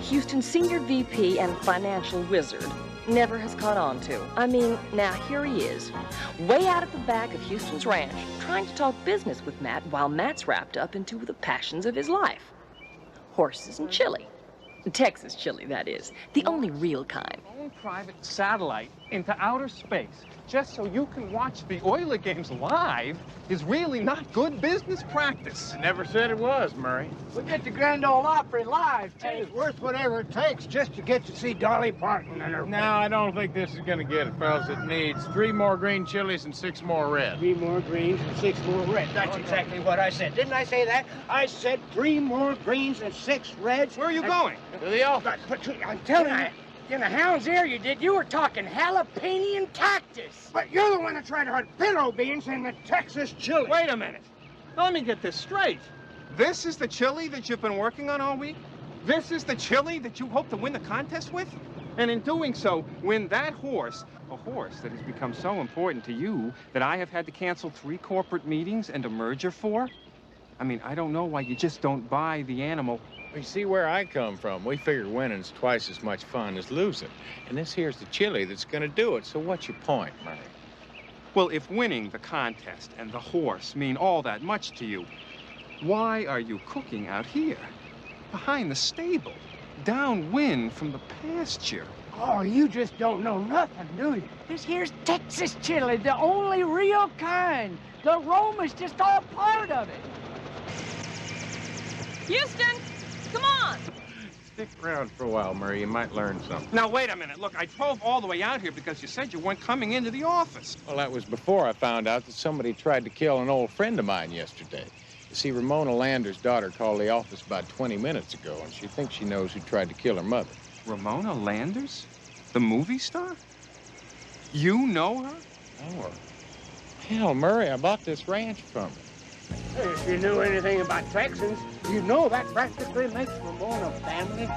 Houston's senior VP and financial wizard never has caught on to. I mean, now here he is, way out at the back of Houston's ranch, trying to talk business with Matt while Matt's wrapped up into the passions of his life. Horses and chili. Texas chili, that is. The only real kind. Own private satellite into outer space just so you can watch the Oiler games live is really not good business practice. Never said it was, Murray. We get the Grand Ole Opry live, too. It's worth whatever it takes just to get to see Dolly Parton and her... No, I don't think this is going to get it, fellas. It needs 3 more green chilies and 6 more red. 3 more greens and 6 more reds. That's exactly what I said. Didn't I say that? I said 3 more greens and 6 reds. Where are you going? To the office. But I'm telling you, in the hound's ear you did, you were talking jalapeno and cactus. But you're the one that tried to hunt pinto beans in the Texas chili. Wait a minute. Let me get this straight. This is the chili that you've been working on all week? This is the chili that you hope to win the contest with? And in doing so, win that horse, a horse that has become so important to you that I have had to cancel 3 corporate meetings and a merger for? I mean, I don't know why you just don't buy the animal. You see where I come from. We figure winning's twice as much fun as losing. And this here's the chili that's going to do it. So what's your point, Murray? Well, if winning the contest and the horse mean all that much to you, why are you cooking out here? Behind the stable, downwind from the pasture. Oh, you just don't know nothing, do you? This here's Texas chili, the only real kind. The aroma's just all part of it. Houston, come on. Stick around for a while, Murray. You might learn something. Now, wait a minute. Look, I drove all the way out here because you said you weren't coming into the office. Well, that was before I found out that somebody tried to kill an old friend of mine yesterday. You see, Ramona Landers' daughter called the office about 20 minutes ago, and she thinks she knows who tried to kill her mother. Ramona Landers? The movie star? You know her? Know her? Hell, Murray, I bought this ranch from her. If you knew anything about Texans, you know that practically makes Ramona family.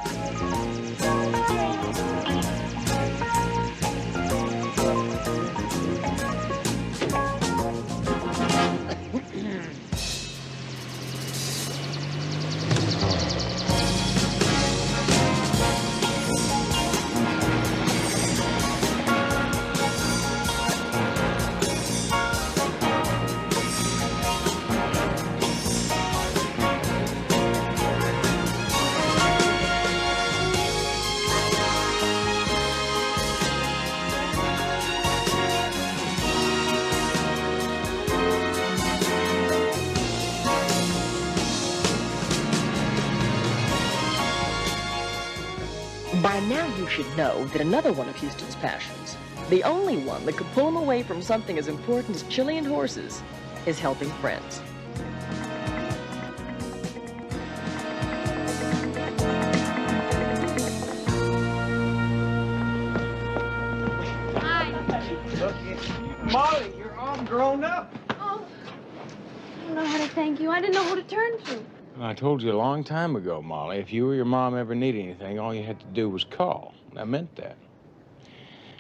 you should know that another one of Houston's passions, the only one that could pull him away from something as important as chili and horses, is helping friends. Molly, you're all grown up. Oh, I don't know how to thank you. I didn't know who to turn to. I told you a long time ago, Molly, if you or your mom ever need anything, all you had to do was call. And I meant that.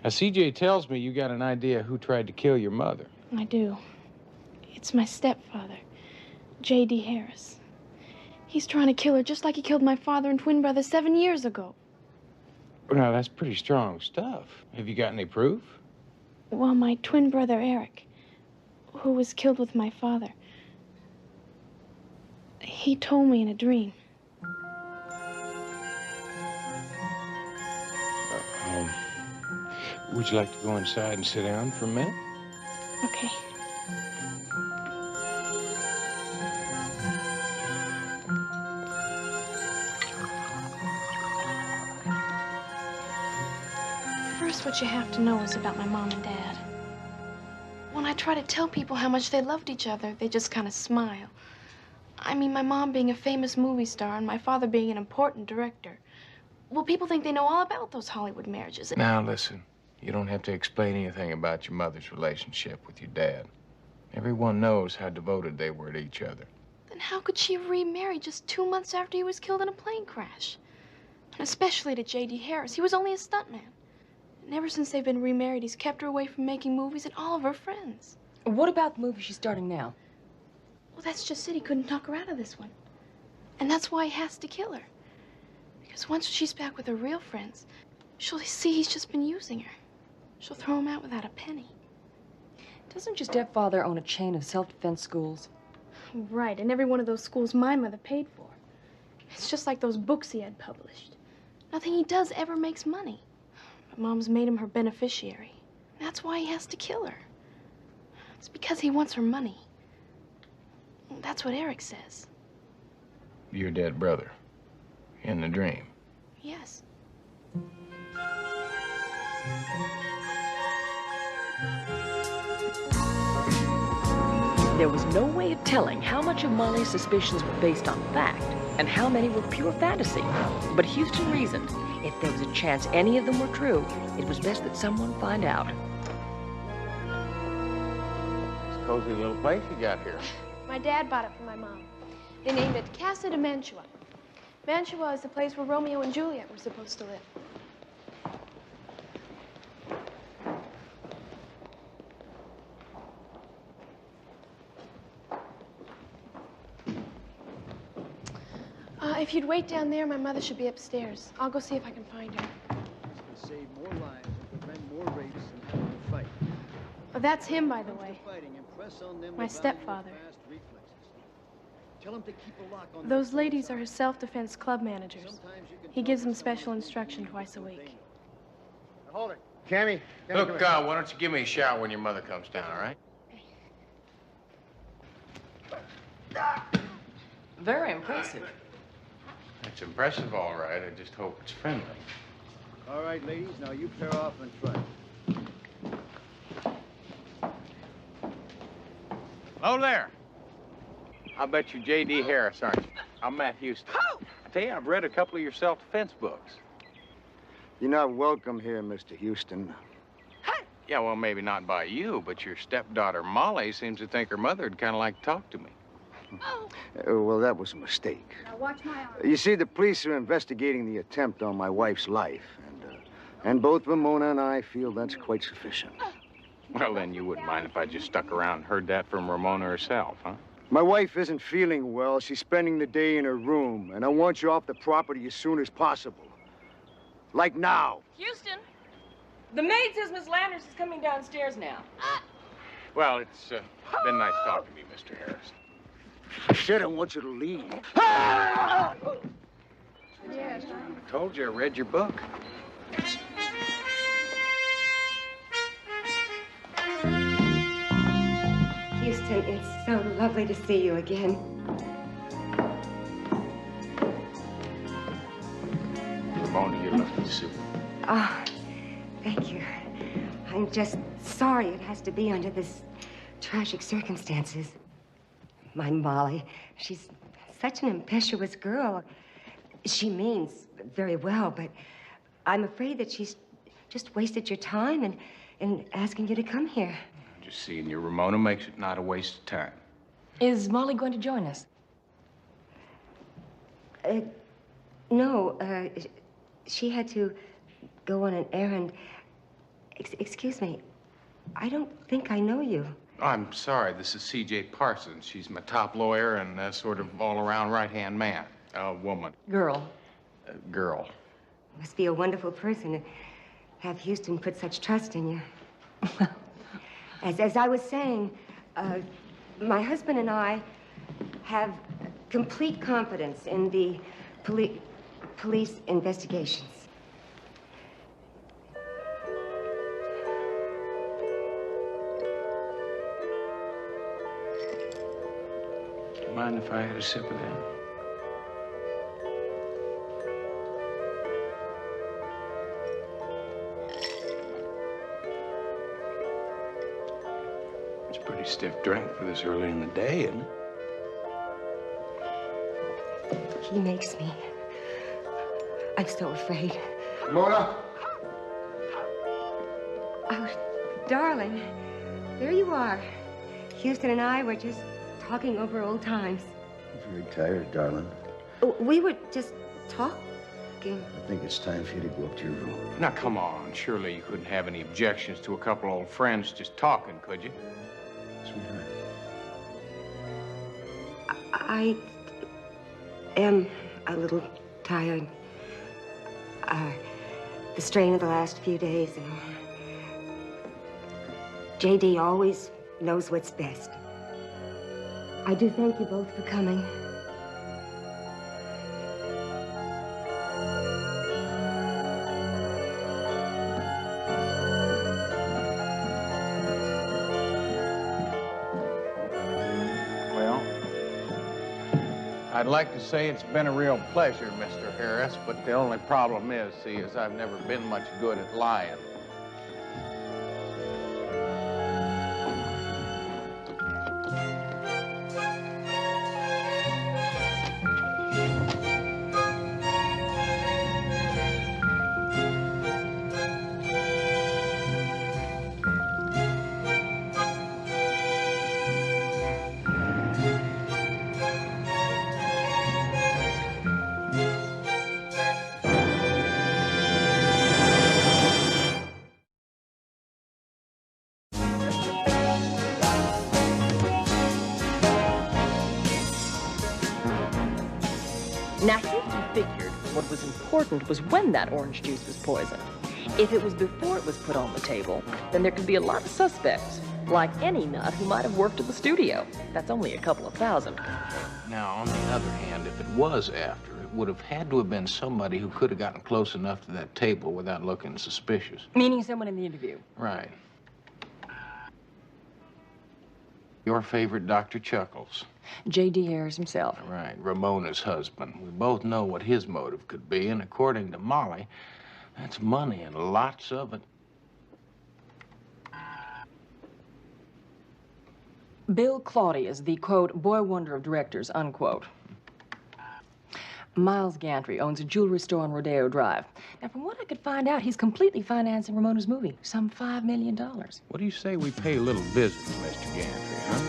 Now, CJ tells me you got an idea who tried to kill your mother. I do. It's my stepfather, J.D. Harris. He's trying to kill her just like he killed my father and twin brother 7 years ago. Now, that's pretty strong stuff. Have you got any proof? Well, my twin brother, Eric, who was killed with my father, he told me in a dream. Would you like to go inside and sit down for a minute? Okay. First, what you have to know is about my mom and dad. When I try to tell people how much they loved each other, they just kind of smile. I mean, my mom being a famous movie star and my father being an important director. Well, people think they know all about those Hollywood marriages. Now, listen. You don't have to explain anything about your mother's relationship with your dad. Everyone knows how devoted they were to each other. Then how could she remarry just 2 months after he was killed in a plane crash? And especially to J.D. Harris. He was only a stuntman. And ever since they've been remarried, he's kept her away from making movies and all of her friends. What about the movie she's starting now? Well, that's just it. He couldn't talk her out of this one. And that's why he has to kill her. Because once she's back with her real friends, she'll see he's just been using her. She'll throw him out without a penny. Doesn't your stepfather own a chain of self-defense schools? Right, and every one of those schools my mother paid for. It's just like those books he had published. Nothing he does ever makes money. But Mom's made him her beneficiary. That's why he has to kill her. It's because he wants her money. That's what Eric says. Your dead brother. In the dream. Yes. There was no way of telling how much of Molly's suspicions were based on fact and how many were pure fantasy. But Houston reasoned if there was a chance any of them were true, it was best that someone find out. It's a cozy little place you got here. My dad bought it for my mom. They named it Casa de Mantua. Mantua is the place where Romeo and Juliet were supposed to live. If you'd wait down there, my mother should be upstairs. I'll go see if I can find her. This can save more lives and prevent more rapes than having to fight. Oh, that's him, by the way. Fighting, impress on them My the value of stepfather. fast reflexes. Tell him to keep a lock on Those ladies are his self-defense club managers. He gives them special instruction twice a week. Hold it. Cammy. Look, why don't you give me a shout when your mother comes down, all right? Very impressive. It's impressive, all right. I just hope it's friendly. All right, ladies, now you pair off and try. Hello there. I'll bet you J.D. Harris, aren't you? I'm Matt Houston. I tell you, I've read a couple of your self-defense books. You're not welcome here, Mr. Houston. Yeah, well, maybe not by you, but your stepdaughter, Molly, seems to think her mother would kind of like to talk to me. Well, that was a mistake. Now watch my arm. You see, the police are investigating the attempt on my wife's life, and both Ramona and I feel that's quite sufficient. Well, then you wouldn't mind if I just stuck around and heard that from Ramona herself, huh? My wife isn't feeling well. She's spending the day in her room, and I want you off the property as soon as possible. Like now. Houston, the maid says Miss Landers is coming downstairs now. Well, it's been nice talking to you, Mr. Harris. Shit, I want you to leave. Yes. I told you I read your book. Houston, it's so lovely to see you again. Ramona, you're looking super. Oh, thank you. I'm just sorry it has to be under this tragic circumstances. My Molly, she's such an impetuous girl. She means very well, but I'm afraid that she's just wasted your time in asking you to come here. Just seeing you, Ramona, makes it not a waste of time. Is Molly going to join us? No, she had to go on an errand. Excuse me, I don't think I know you. I'm sorry, this is C.J. Parsons. She's my top lawyer and sort of all-around right-hand man. Woman. Girl. Girl. Must be a wonderful person to have Houston put such trust in you. As I was saying, my husband and I have complete confidence in the police investigations. Mind if I had a sip of that? It's a pretty stiff drink for this early in the day, isn't it? He makes me. I'm so afraid. Mona? Oh, darling, there you are. Houston and I were just talking over old times. Very tired, darling. We were just talking. I think it's time for you to go up to your room. Now, come on. Surely you couldn't have any objections to a couple old friends just talking, could you? Sweetheart. I am a little tired. The strain of the last few days and all. J.D. always knows what's best. I do thank you both for coming. Well, I'd like to say it's been a real pleasure, Mr. Harris, but the only problem is, I've never been much good at lying. Now, Houston figured what was important was when that orange juice was poisoned. If it was before it was put on the table, then there could be a lot of suspects, like any nut who might have worked at the studio. That's only a couple of thousand. Now, on the other hand, if it was after, it would have had to have been somebody who could have gotten close enough to that table without looking suspicious. Meaning someone in the interview. Right. Your favorite Dr. Chuckles. J.D. Harris himself. Right, Ramona's husband. We both know what his motive could be, and according to Molly, that's money and lots of it. Bill Claudius, the, quote, boy wonder of directors, unquote. Miles Gantry owns a jewelry store on Rodeo Drive. Now, from what I could find out, he's completely financing Ramona's movie, some $5 million. What do you say we pay a little visit to Mr. Gantry, huh?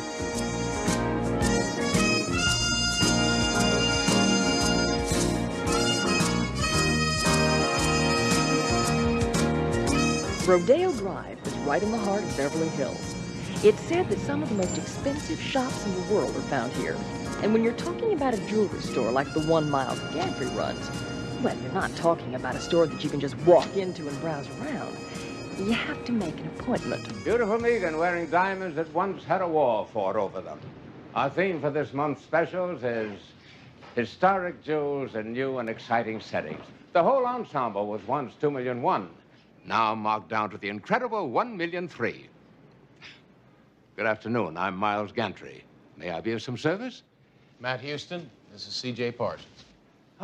Rodeo Drive is right in the heart of Beverly Hills. It's said that some of the most expensive shops in the world are found here. And when you're talking about a jewelry store like the one Miles Gantry runs, well, you're not talking about a store that you can just walk into and browse around. You have to make an appointment. Beautiful Megan wearing diamonds that once had a war fought over them. Our theme for this month's specials is historic jewels in new and exciting settings. The whole ensemble was once $2.1 million. Now marked down to the incredible $1.3 million. Good afternoon. I'm Miles Gantry. May I be of some service? Matt Houston, this is C.J. Parsons.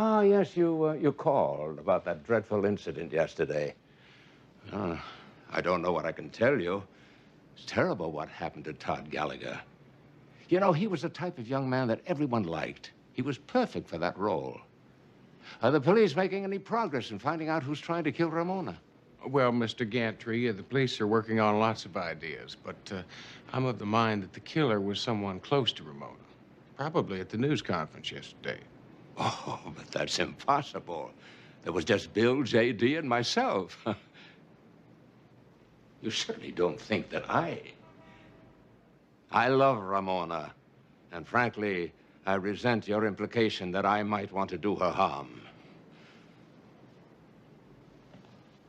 Oh, yes, you called about that dreadful incident yesterday. I don't know what I can tell you. It's terrible what happened to Todd Gallagher. You know, he was the type of young man that everyone liked. He was perfect for that role. Are the police making any progress in finding out who's trying to kill Ramona? Well, Mr. Gantry, the police are working on lots of ideas, but I'm of the mind that the killer was someone close to Ramona. Probably at the news conference yesterday. Oh, but that's impossible. There was just Bill, J.D., and myself. You certainly don't think that I love Ramona. And frankly, I resent your implication that I might want to do her harm.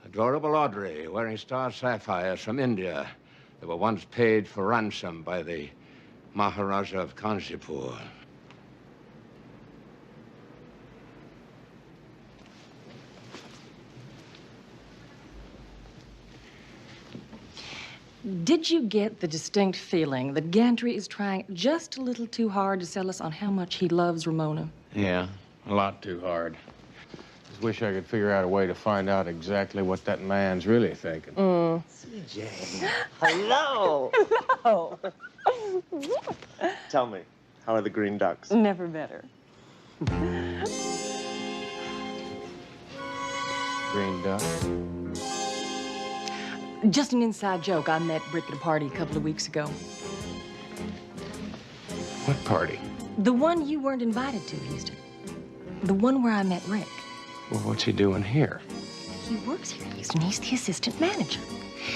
Adorable Audrey, wearing star sapphires from India that were once paid for ransom by the Maharaja of Kanchipur. Did you get the distinct feeling that Gantry is trying just a little too hard to sell us on how much he loves Ramona? Yeah, a lot too hard. Just wish I could figure out a way to find out exactly what that man's really thinking. CJ. Hello. Hello. Tell me, how are the green ducks? Never better. Green duck? Just an inside joke. I met Rick at a party a couple of weeks ago. What party? The one you weren't invited to, Houston. The one where I met Rick. Well, what's he doing here? He works here, Houston. He's the assistant manager.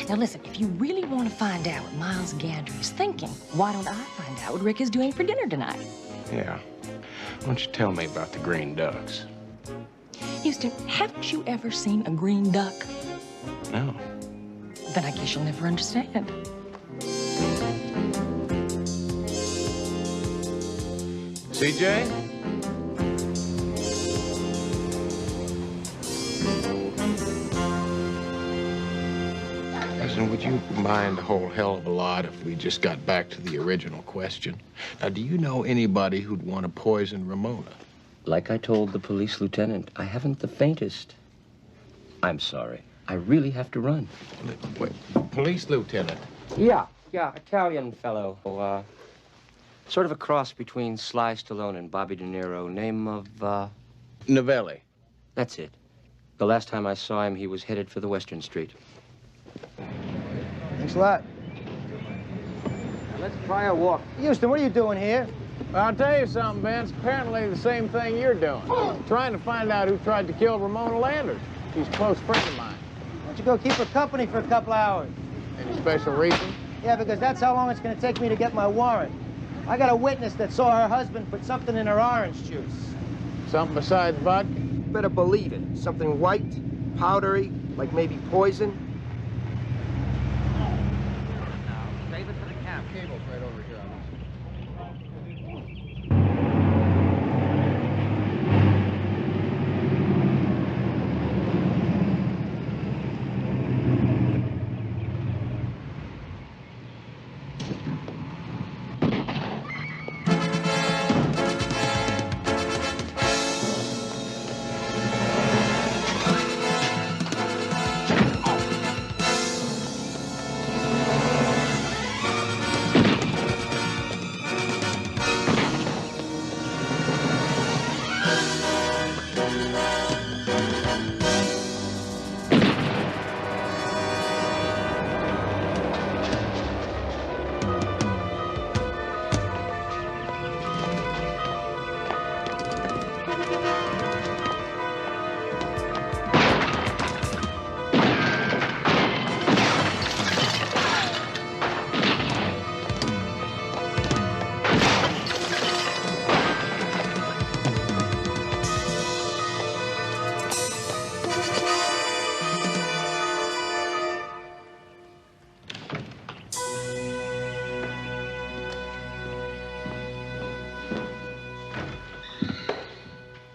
Now, listen, if you really want to find out what Miles Gantry is thinking, why don't I find out what Rick is doing for dinner tonight? Yeah. Why don't you tell me about the green ducks? Houston, haven't you ever seen a green duck? No. Then I guess you'll never understand. CJ? Listen, would you mind a whole hell of a lot if we just got back to the original question? Now, do you know anybody who'd want to poison Ramona? Like I told the police lieutenant, I haven't the faintest. I'm sorry. I really have to run. Wait, police lieutenant? Yeah, Italian fellow. Sort of a cross between Sly Stallone and Bobby De Niro. Name of, Novelli. That's it. The last time I saw him, he was headed for the Western Street. Thanks a lot. Let's try a walk. Houston, what are you doing here? Well, I'll tell you something, Vince. Apparently the same thing you're doing. Trying to find out who tried to kill Ramona Landers. She's a close friend of mine. Why don't you go keep her company for a couple hours? Any special reason? Yeah, because that's how long it's going to take me to get my warrant. I got a witness that saw her husband put something in her orange juice. Something besides vodka? Better believe it. Something white, powdery, like maybe poison. Save it for the camp. Cable's right over here on this.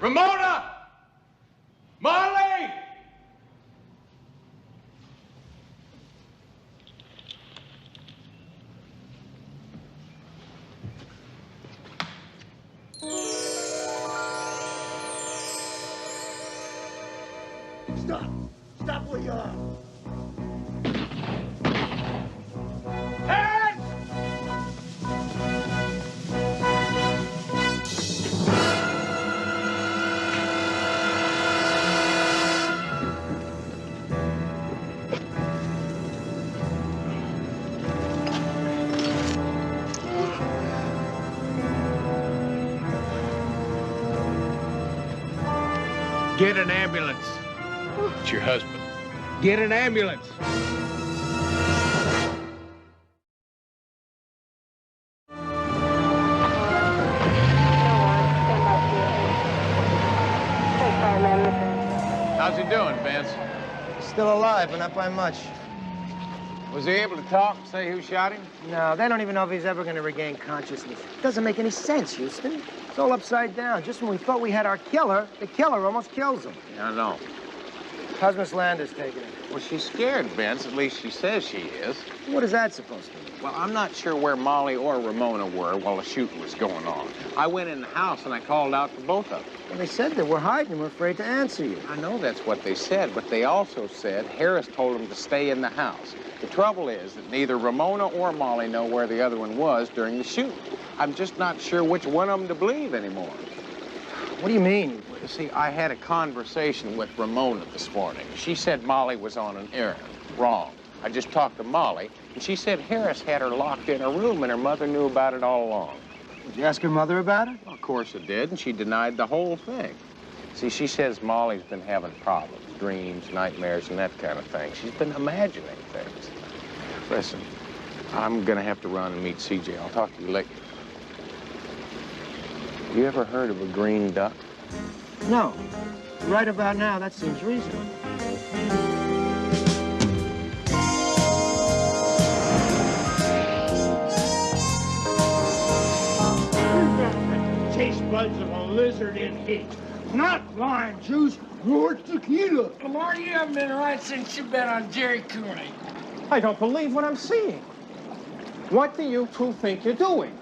Ramona! Marley! Get an ambulance. It's your husband. Get an ambulance. How's he doing, Vince? Still alive, but not by much. Was he able to talk, say who shot him? No, they don't even know if he's ever going to regain consciousness. It doesn't make any sense, Houston. It's all upside down. Just when we thought we had our killer, the killer almost kills him. I know. How's Miss Landers taking it? Well, she's scared, Vince. At least she says she is. What is that supposed to mean? Well, I'm not sure where Molly or Ramona were while the shooting was going on. I went in the house and I called out for both of them. Well, they said they were hiding and were afraid to answer you. I know that's what they said, but they also said Harris told them to stay in the house. The trouble is that neither Ramona or Molly know where the other one was during the shooting. I'm just not sure which one of them to believe anymore. What do you mean? You see, I had a conversation with Ramona this morning. She said Molly was on an errand. Wrong. I just talked to Molly, and she said Harris had her locked in a room and her mother knew about it all along. Did you ask her mother about it? Well, of course I did, and she denied the whole thing. See, she says Molly's been having problems, dreams, nightmares, and that kind of thing. She's been imagining things. Listen, I'm gonna have to run and meet CJ. I'll talk to you later. You ever heard of a green duck? No. Right about now, that seems reasonable. Taste buds of a lizard in heat. Not lime juice, nor tequila. Lamar, you haven't been right since you bet on Jerry Cooney. I don't believe what I'm seeing. What do you two think you're doing?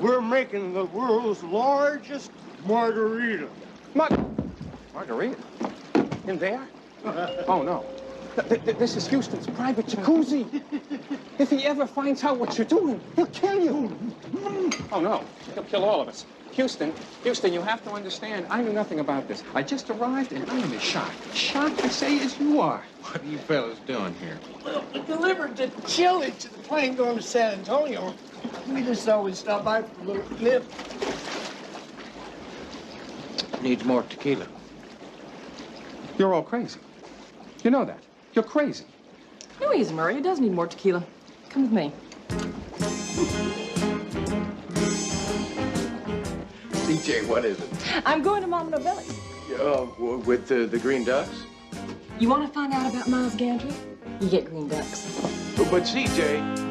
We're making the world's largest margarita. Margarita? In there? Oh, no. This is Houston's private jacuzzi. If he ever finds out what you're doing, he'll kill you. Oh, no. He'll kill all of us. Houston, you have to understand, I knew nothing about this. I just arrived and I am as shocked. Shocked to say as you are. What are you fellas doing here? Well, we delivered the chili to the plane going to San Antonio. We just always stop by for a little nip. Needs more tequila. You're all crazy. You know that. You're crazy. No, he isn't, Murray. He does need more tequila. Come with me. CJ, what is it? I'm going to Mama Novelli's. With the green ducks? You want to find out about Miles Gantry? You get green ducks. But CJ...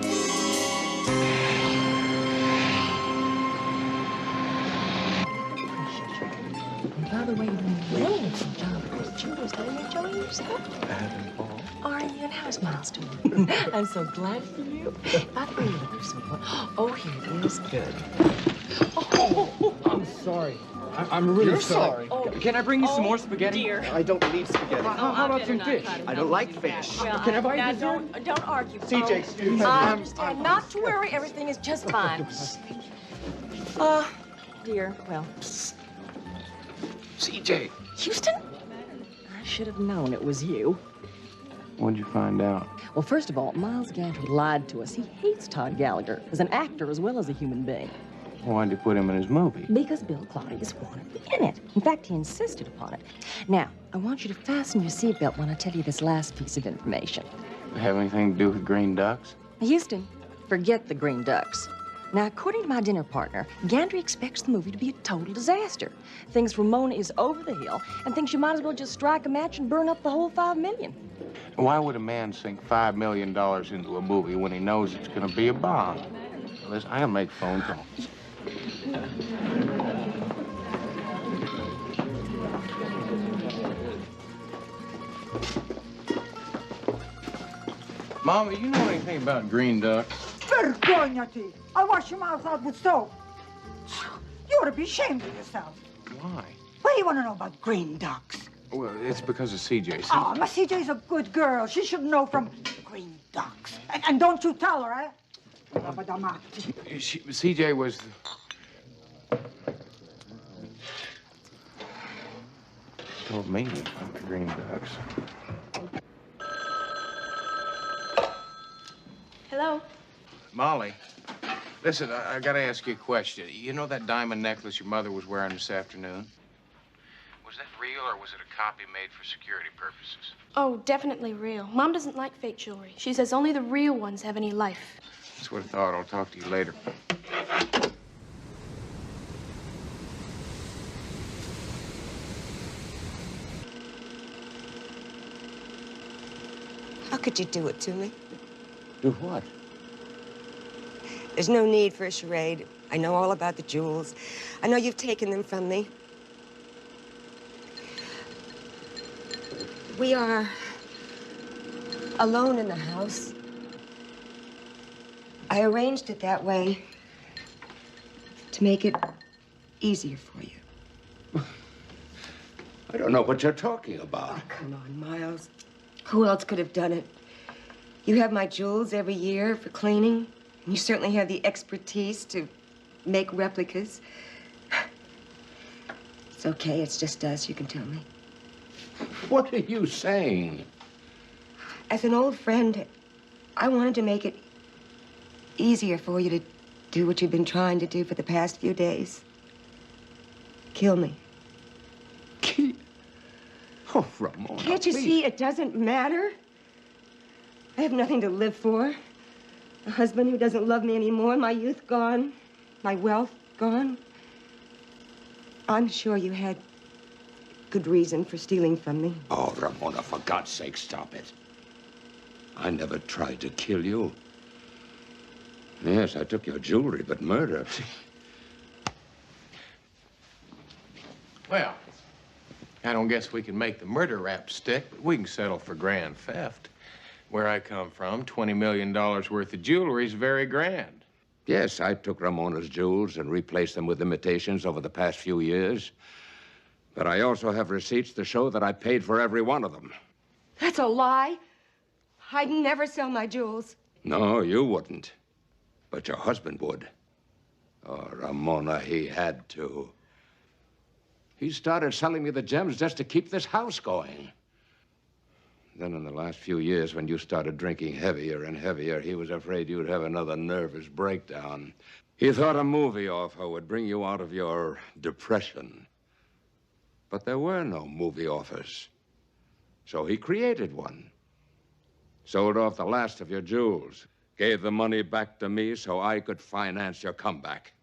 By the way, you're doing a wonderful job because Judo's having enjoying yourself. Having ball. Are you? And how's Miles doing? I'm so glad for you. By the way, you're so good. Oh, he is good. Oh, I'm sorry. I'm really sorry. Oh, Can I bring you some more spaghetti? Dear. I don't need spaghetti. How about some dish? I don't like fish. Well, Can I buy now, you dessert? don't argue. CJ, excuse me. I understand. Not to worry. Everything is just fine. Dear, well... CJ. Houston? I should have known it was you. What'd you find out? Well, first of all, Miles Gantry lied to us. He hates Todd Gallagher as an actor as well as a human being. Why'd you put him in his movie? Because Bill Claudius wanted to be in it. In fact, he insisted upon it. Now, I want you to fasten your seatbelt when I tell you this last piece of information. Have anything to do with green ducks? Houston, forget the green ducks. Now, according to my dinner partner, Gantry expects the movie to be a total disaster. Thinks Ramona is over the hill and thinks you might as well just strike a match and burn up the whole $5 million. Why would a man sink $5 million into a movie when he knows it's going to be a bomb? Listen, I gotta make a phone call. Mama, you know anything about green ducks? Vergognati! I wash your mouth out with soap. You ought to be ashamed of yourself. Why? What do you want to know about green ducks? Well, it's because of CJ. Oh, my CJ's a good girl. She should know from green ducks. And don't you tell her, eh? CJ was... told me about the green ducks. Hello? Molly, listen, I gotta ask you a question. You know that diamond necklace your mother was wearing this afternoon? Was that real or was it a copy made for security purposes? Oh, definitely real. Mom doesn't like fake jewelry. She says only the real ones have any life. That's what I thought. I'll talk to you later. How could you do it to me? Do what? There's no need for a charade. I know all about the jewels. I know you've taken them from me. We are alone in the house. I arranged it that way to make it easier for you. I don't know what you're talking about. Oh, come on, Miles. Who else could have done it? You have my jewels every year for cleaning, and you certainly have the expertise to make replicas. It's okay, it's just us, you can tell me. What are you saying? As an old friend, I wanted to make it easier for you to do what you've been trying to do for the past few days. Kill me. Oh, Ramona, Can't you please. see it doesn't matter? I have nothing to live for. A husband who doesn't love me anymore, my youth gone, my wealth gone. I'm sure you had good reason for stealing from me. Oh, Ramona, for God's sake, stop it. I never tried to kill you. Yes, I took your jewelry, but murder. Well, I don't guess we can make the murder rap stick, but we can settle for grand theft. Where I come from, $20 million worth of jewelry is very grand. Yes, I took Ramona's jewels and replaced them with imitations over the past few years. But I also have receipts to show that I paid for every one of them. That's a lie. I'd never sell my jewels. No, you wouldn't. But your husband would. Oh, Ramona, he had to. He started selling me the gems just to keep this house going. Then in the last few years, when you started drinking heavier and heavier, he was afraid you'd have another nervous breakdown. He thought a movie offer would bring you out of your depression. But there were no movie offers. So he created one. Sold off the last of your jewels. Gave the money back to me so I could finance your comeback.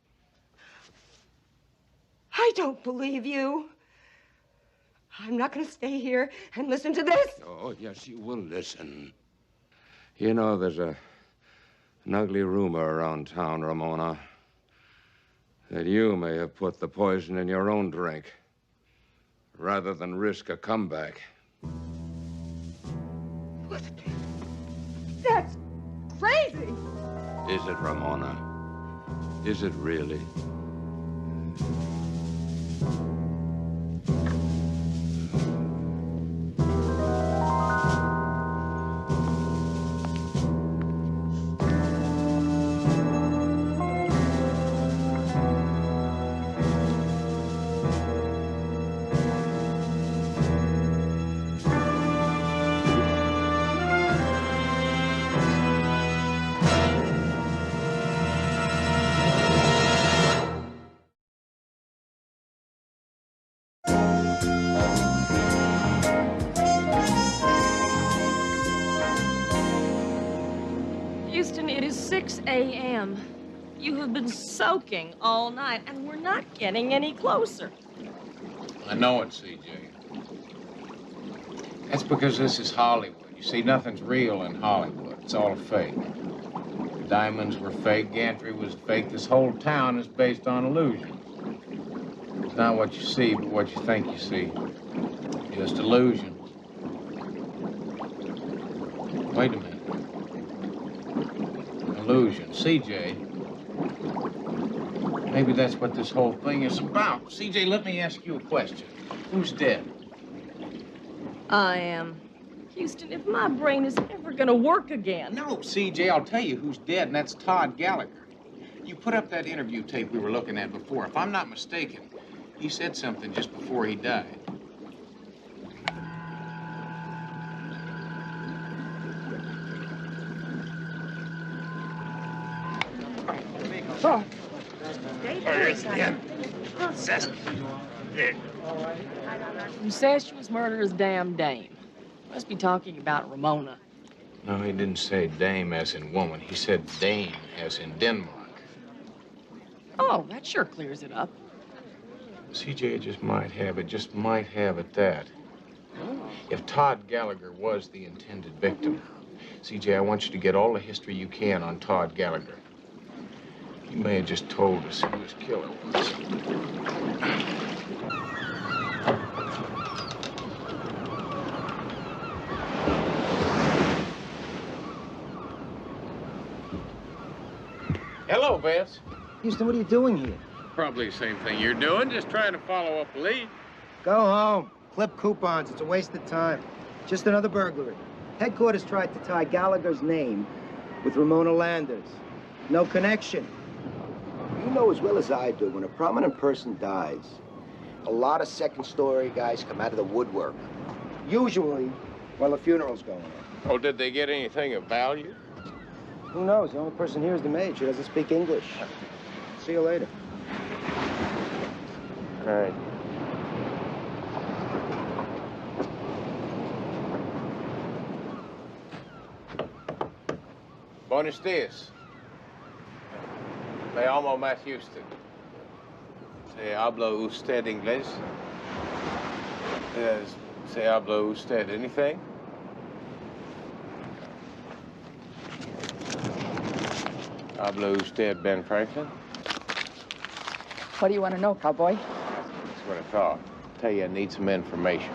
I don't believe you. I'm not going to stay here and listen to this. Oh, yes, you will listen. You know, there's an ugly rumor around town, Ramona, that you may have put the poison in your own drink rather than risk a comeback. What? That's crazy. Is it, Ramona? Is it really? Houston, it is 6 a.m. You have been soaking all night, and we're not getting any closer. I know it, CJ. That's because this is Hollywood. You see, nothing's real in Hollywood. It's all fake. The diamonds were fake. Gantry was fake. This whole town is based on illusion. It's not what you see, but what you think you see. Just illusion. Wait a minute. Illusion. CJ. Maybe that's what this whole thing is about. CJ, let me ask you a question. Who's dead? I am. Houston, if my brain is ever gonna work again. No, CJ, I'll tell you who's dead, and that's Todd Gallagher. You put up that interview tape we were looking at before. If I'm not mistaken, he said something just before he died. Oh. Stay there. Incestuous murderous damn dame. Must be talking about Ramona. No, he didn't say dame as in woman. He said dame as in Denmark. Oh, that sure clears it up. CJ just might have it that. If Todd Gallagher was the intended victim, CJ, I want you to get all the history you can on Todd Gallagher. He may have just told us who his killer was. Hello, Vince. Houston, what are you doing here? Probably the same thing you're doing, just trying to follow up a lead. Go home. Clip coupons. It's a waste of time. Just another burglary. Headquarters tried to tie Gallagher's name with Ramona Landers. No connection. You know as well as I do, when a prominent person dies, a lot of second-story guys come out of the woodwork. Usually, while the funeral's going on. Oh, did they get anything of value? Who knows? The only person here is the maid. She doesn't speak English. See you later. All right. Buenos dias. Me llamo Matt Houston. ¿Se habla usted inglés? ¿Se habla usted anything? Habla usted Ben Franklin? What do you want to know, cowboy? That's what I thought. Tell you, I need some information.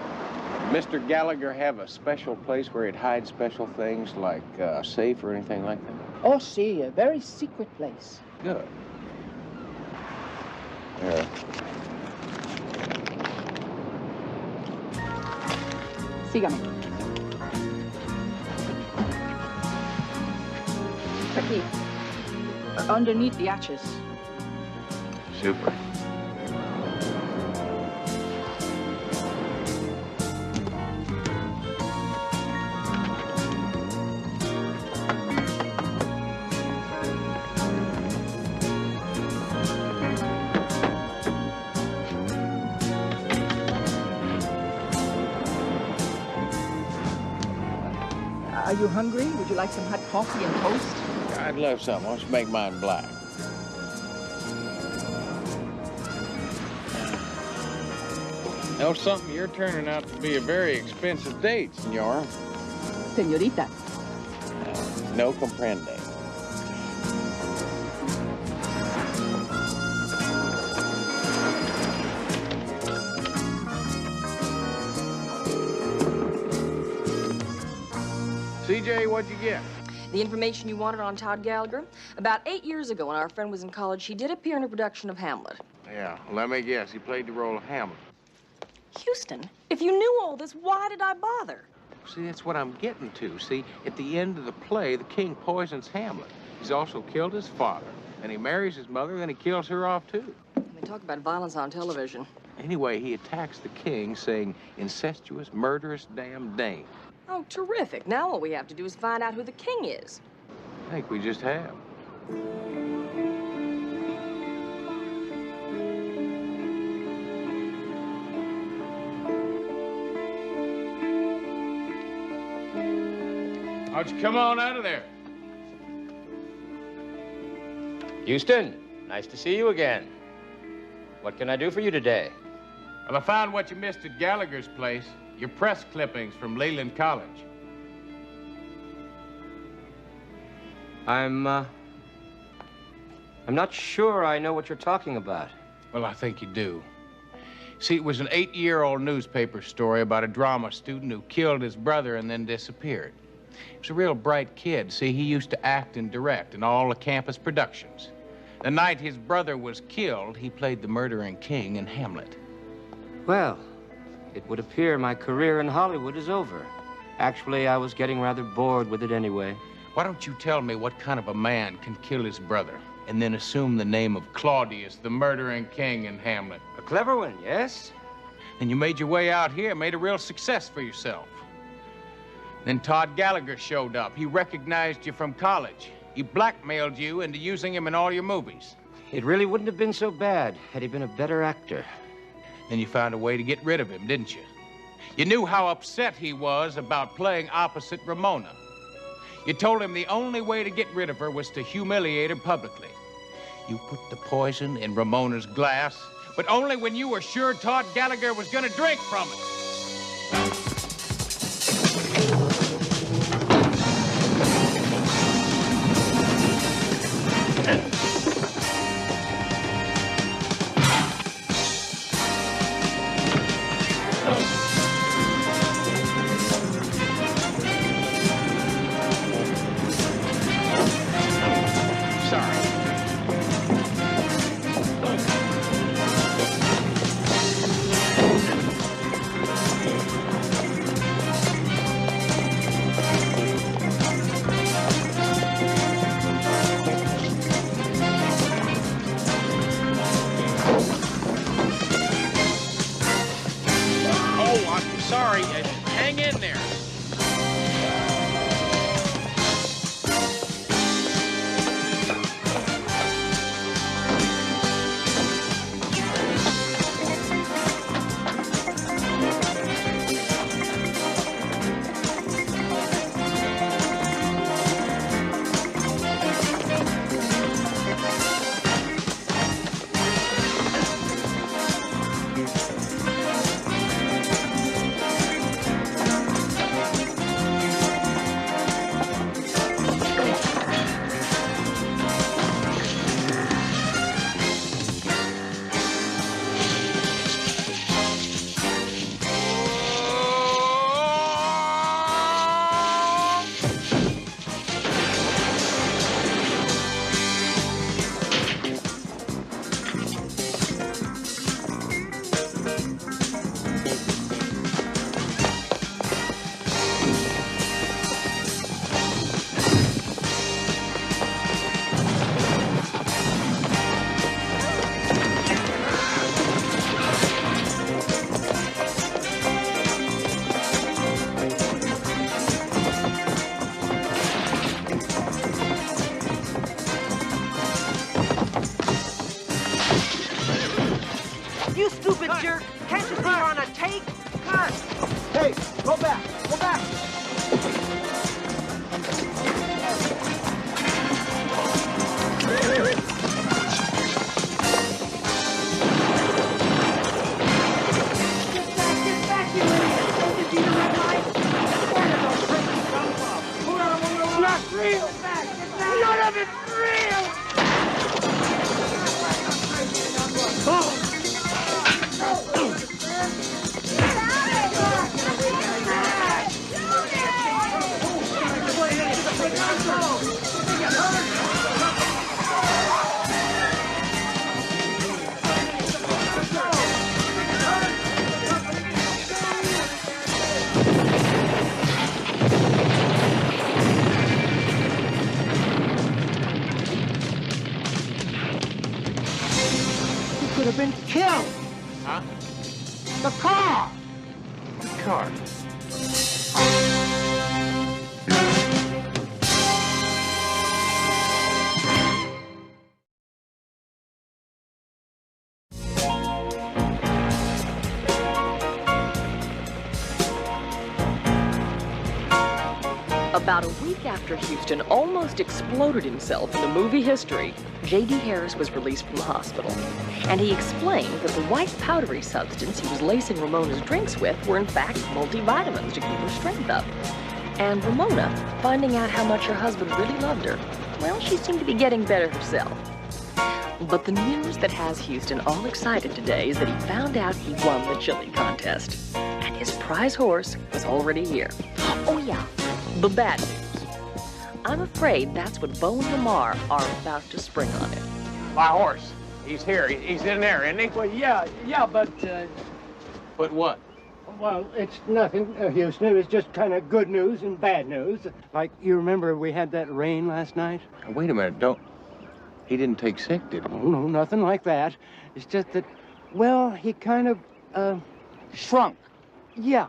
Mr. Gallagher have a special place where he'd hide special things like a safe or anything like that? Oh, see, a very secret place. Good. Sígame. Aquí. Underneath the arches. Super. Are you hungry? Would you like some hot coffee and toast? I'd love some. Why don't you make mine black? Know something? You're turning out to be a very expensive date, senor. Señorita. No comprende. CJ, what'd you get? The information you wanted on Todd Gallagher? About 8 years ago, when our friend was in college, he did appear in a production of Hamlet. Yeah, let me guess. He played the role of Hamlet. Houston, if you knew all this, why did I bother? See, that's what I'm getting to. See, at the end of the play, the king poisons Hamlet. He's also killed his father. And he marries his mother, and then he kills her off, too. They talk about violence on television. Anyway, he attacks the king, saying, incestuous, murderous, damn dame. Oh, terrific. Now all we have to do is find out who the king is. I think we just have. Why don't you come on out of there? Houston, nice to see you again. What can I do for you today? Well, I found what you missed at Gallagher's place. Your press clippings from Leland College. I'm not sure I know what you're talking about. Well, I think you do. See, it was an 8-year-old newspaper story about a drama student who killed his brother and then disappeared. He was a real bright kid. See, he used to act and direct in all the campus productions. The night his brother was killed, he played the murdering king in Hamlet. Well, it would appear my career in Hollywood is over. Actually, I was getting rather bored with it anyway. Why don't you tell me what kind of a man can kill his brother and then assume the name of Claudius, the murdering king in Hamlet? A clever one, yes? And you made your way out here, made a real success for yourself. Then Todd Gallagher showed up. He recognized you from college. He blackmailed you into using him in all your movies. It really wouldn't have been so bad had he been a better actor. Then you found a way to get rid of him, didn't you? You knew how upset he was about playing opposite Ramona. You told him the only way to get rid of her was to humiliate her publicly. You put the poison in Ramona's glass, but only when you were sure Todd Gallagher was gonna drink from it. You stupid jerk! Can't you see you're on a take? Cut! Hey, go back! Go back! It's not real! None of it's real! Oh! Could have been killed. Huh? The car. The car. About a week after Houston almost exploded himself in the movie history, J.D. Harris was released from the hospital. And he explained that the white powdery substance he was lacing Ramona's drinks with were in fact multivitamins to keep her strength up. And Ramona, finding out how much her husband really loved her, well, she seemed to be getting better herself. But the news that has Houston all excited today is that he found out he won the chili contest. And his prize horse was already here. Oh yeah, the bad news. I'm afraid that's what Bo and Lamar are about to spring on him. My horse. He's here. He's in there, isn't he? Well, yeah, but... But what? Well, it's nothing, Houston. It was just kind of good news and bad news. Like, you remember we had that rain last night? Now, wait a minute. He didn't take sick, did he? Oh, no, nothing like that. It's just that, well, he kind of, shrunk. Yeah.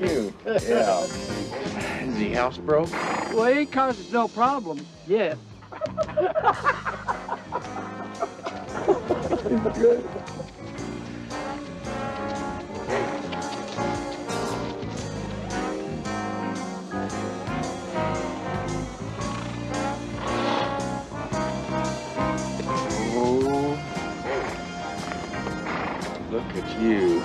You. Yeah. Is he housebroke? Well, he causes no problem yet. Good. Oh, look at you.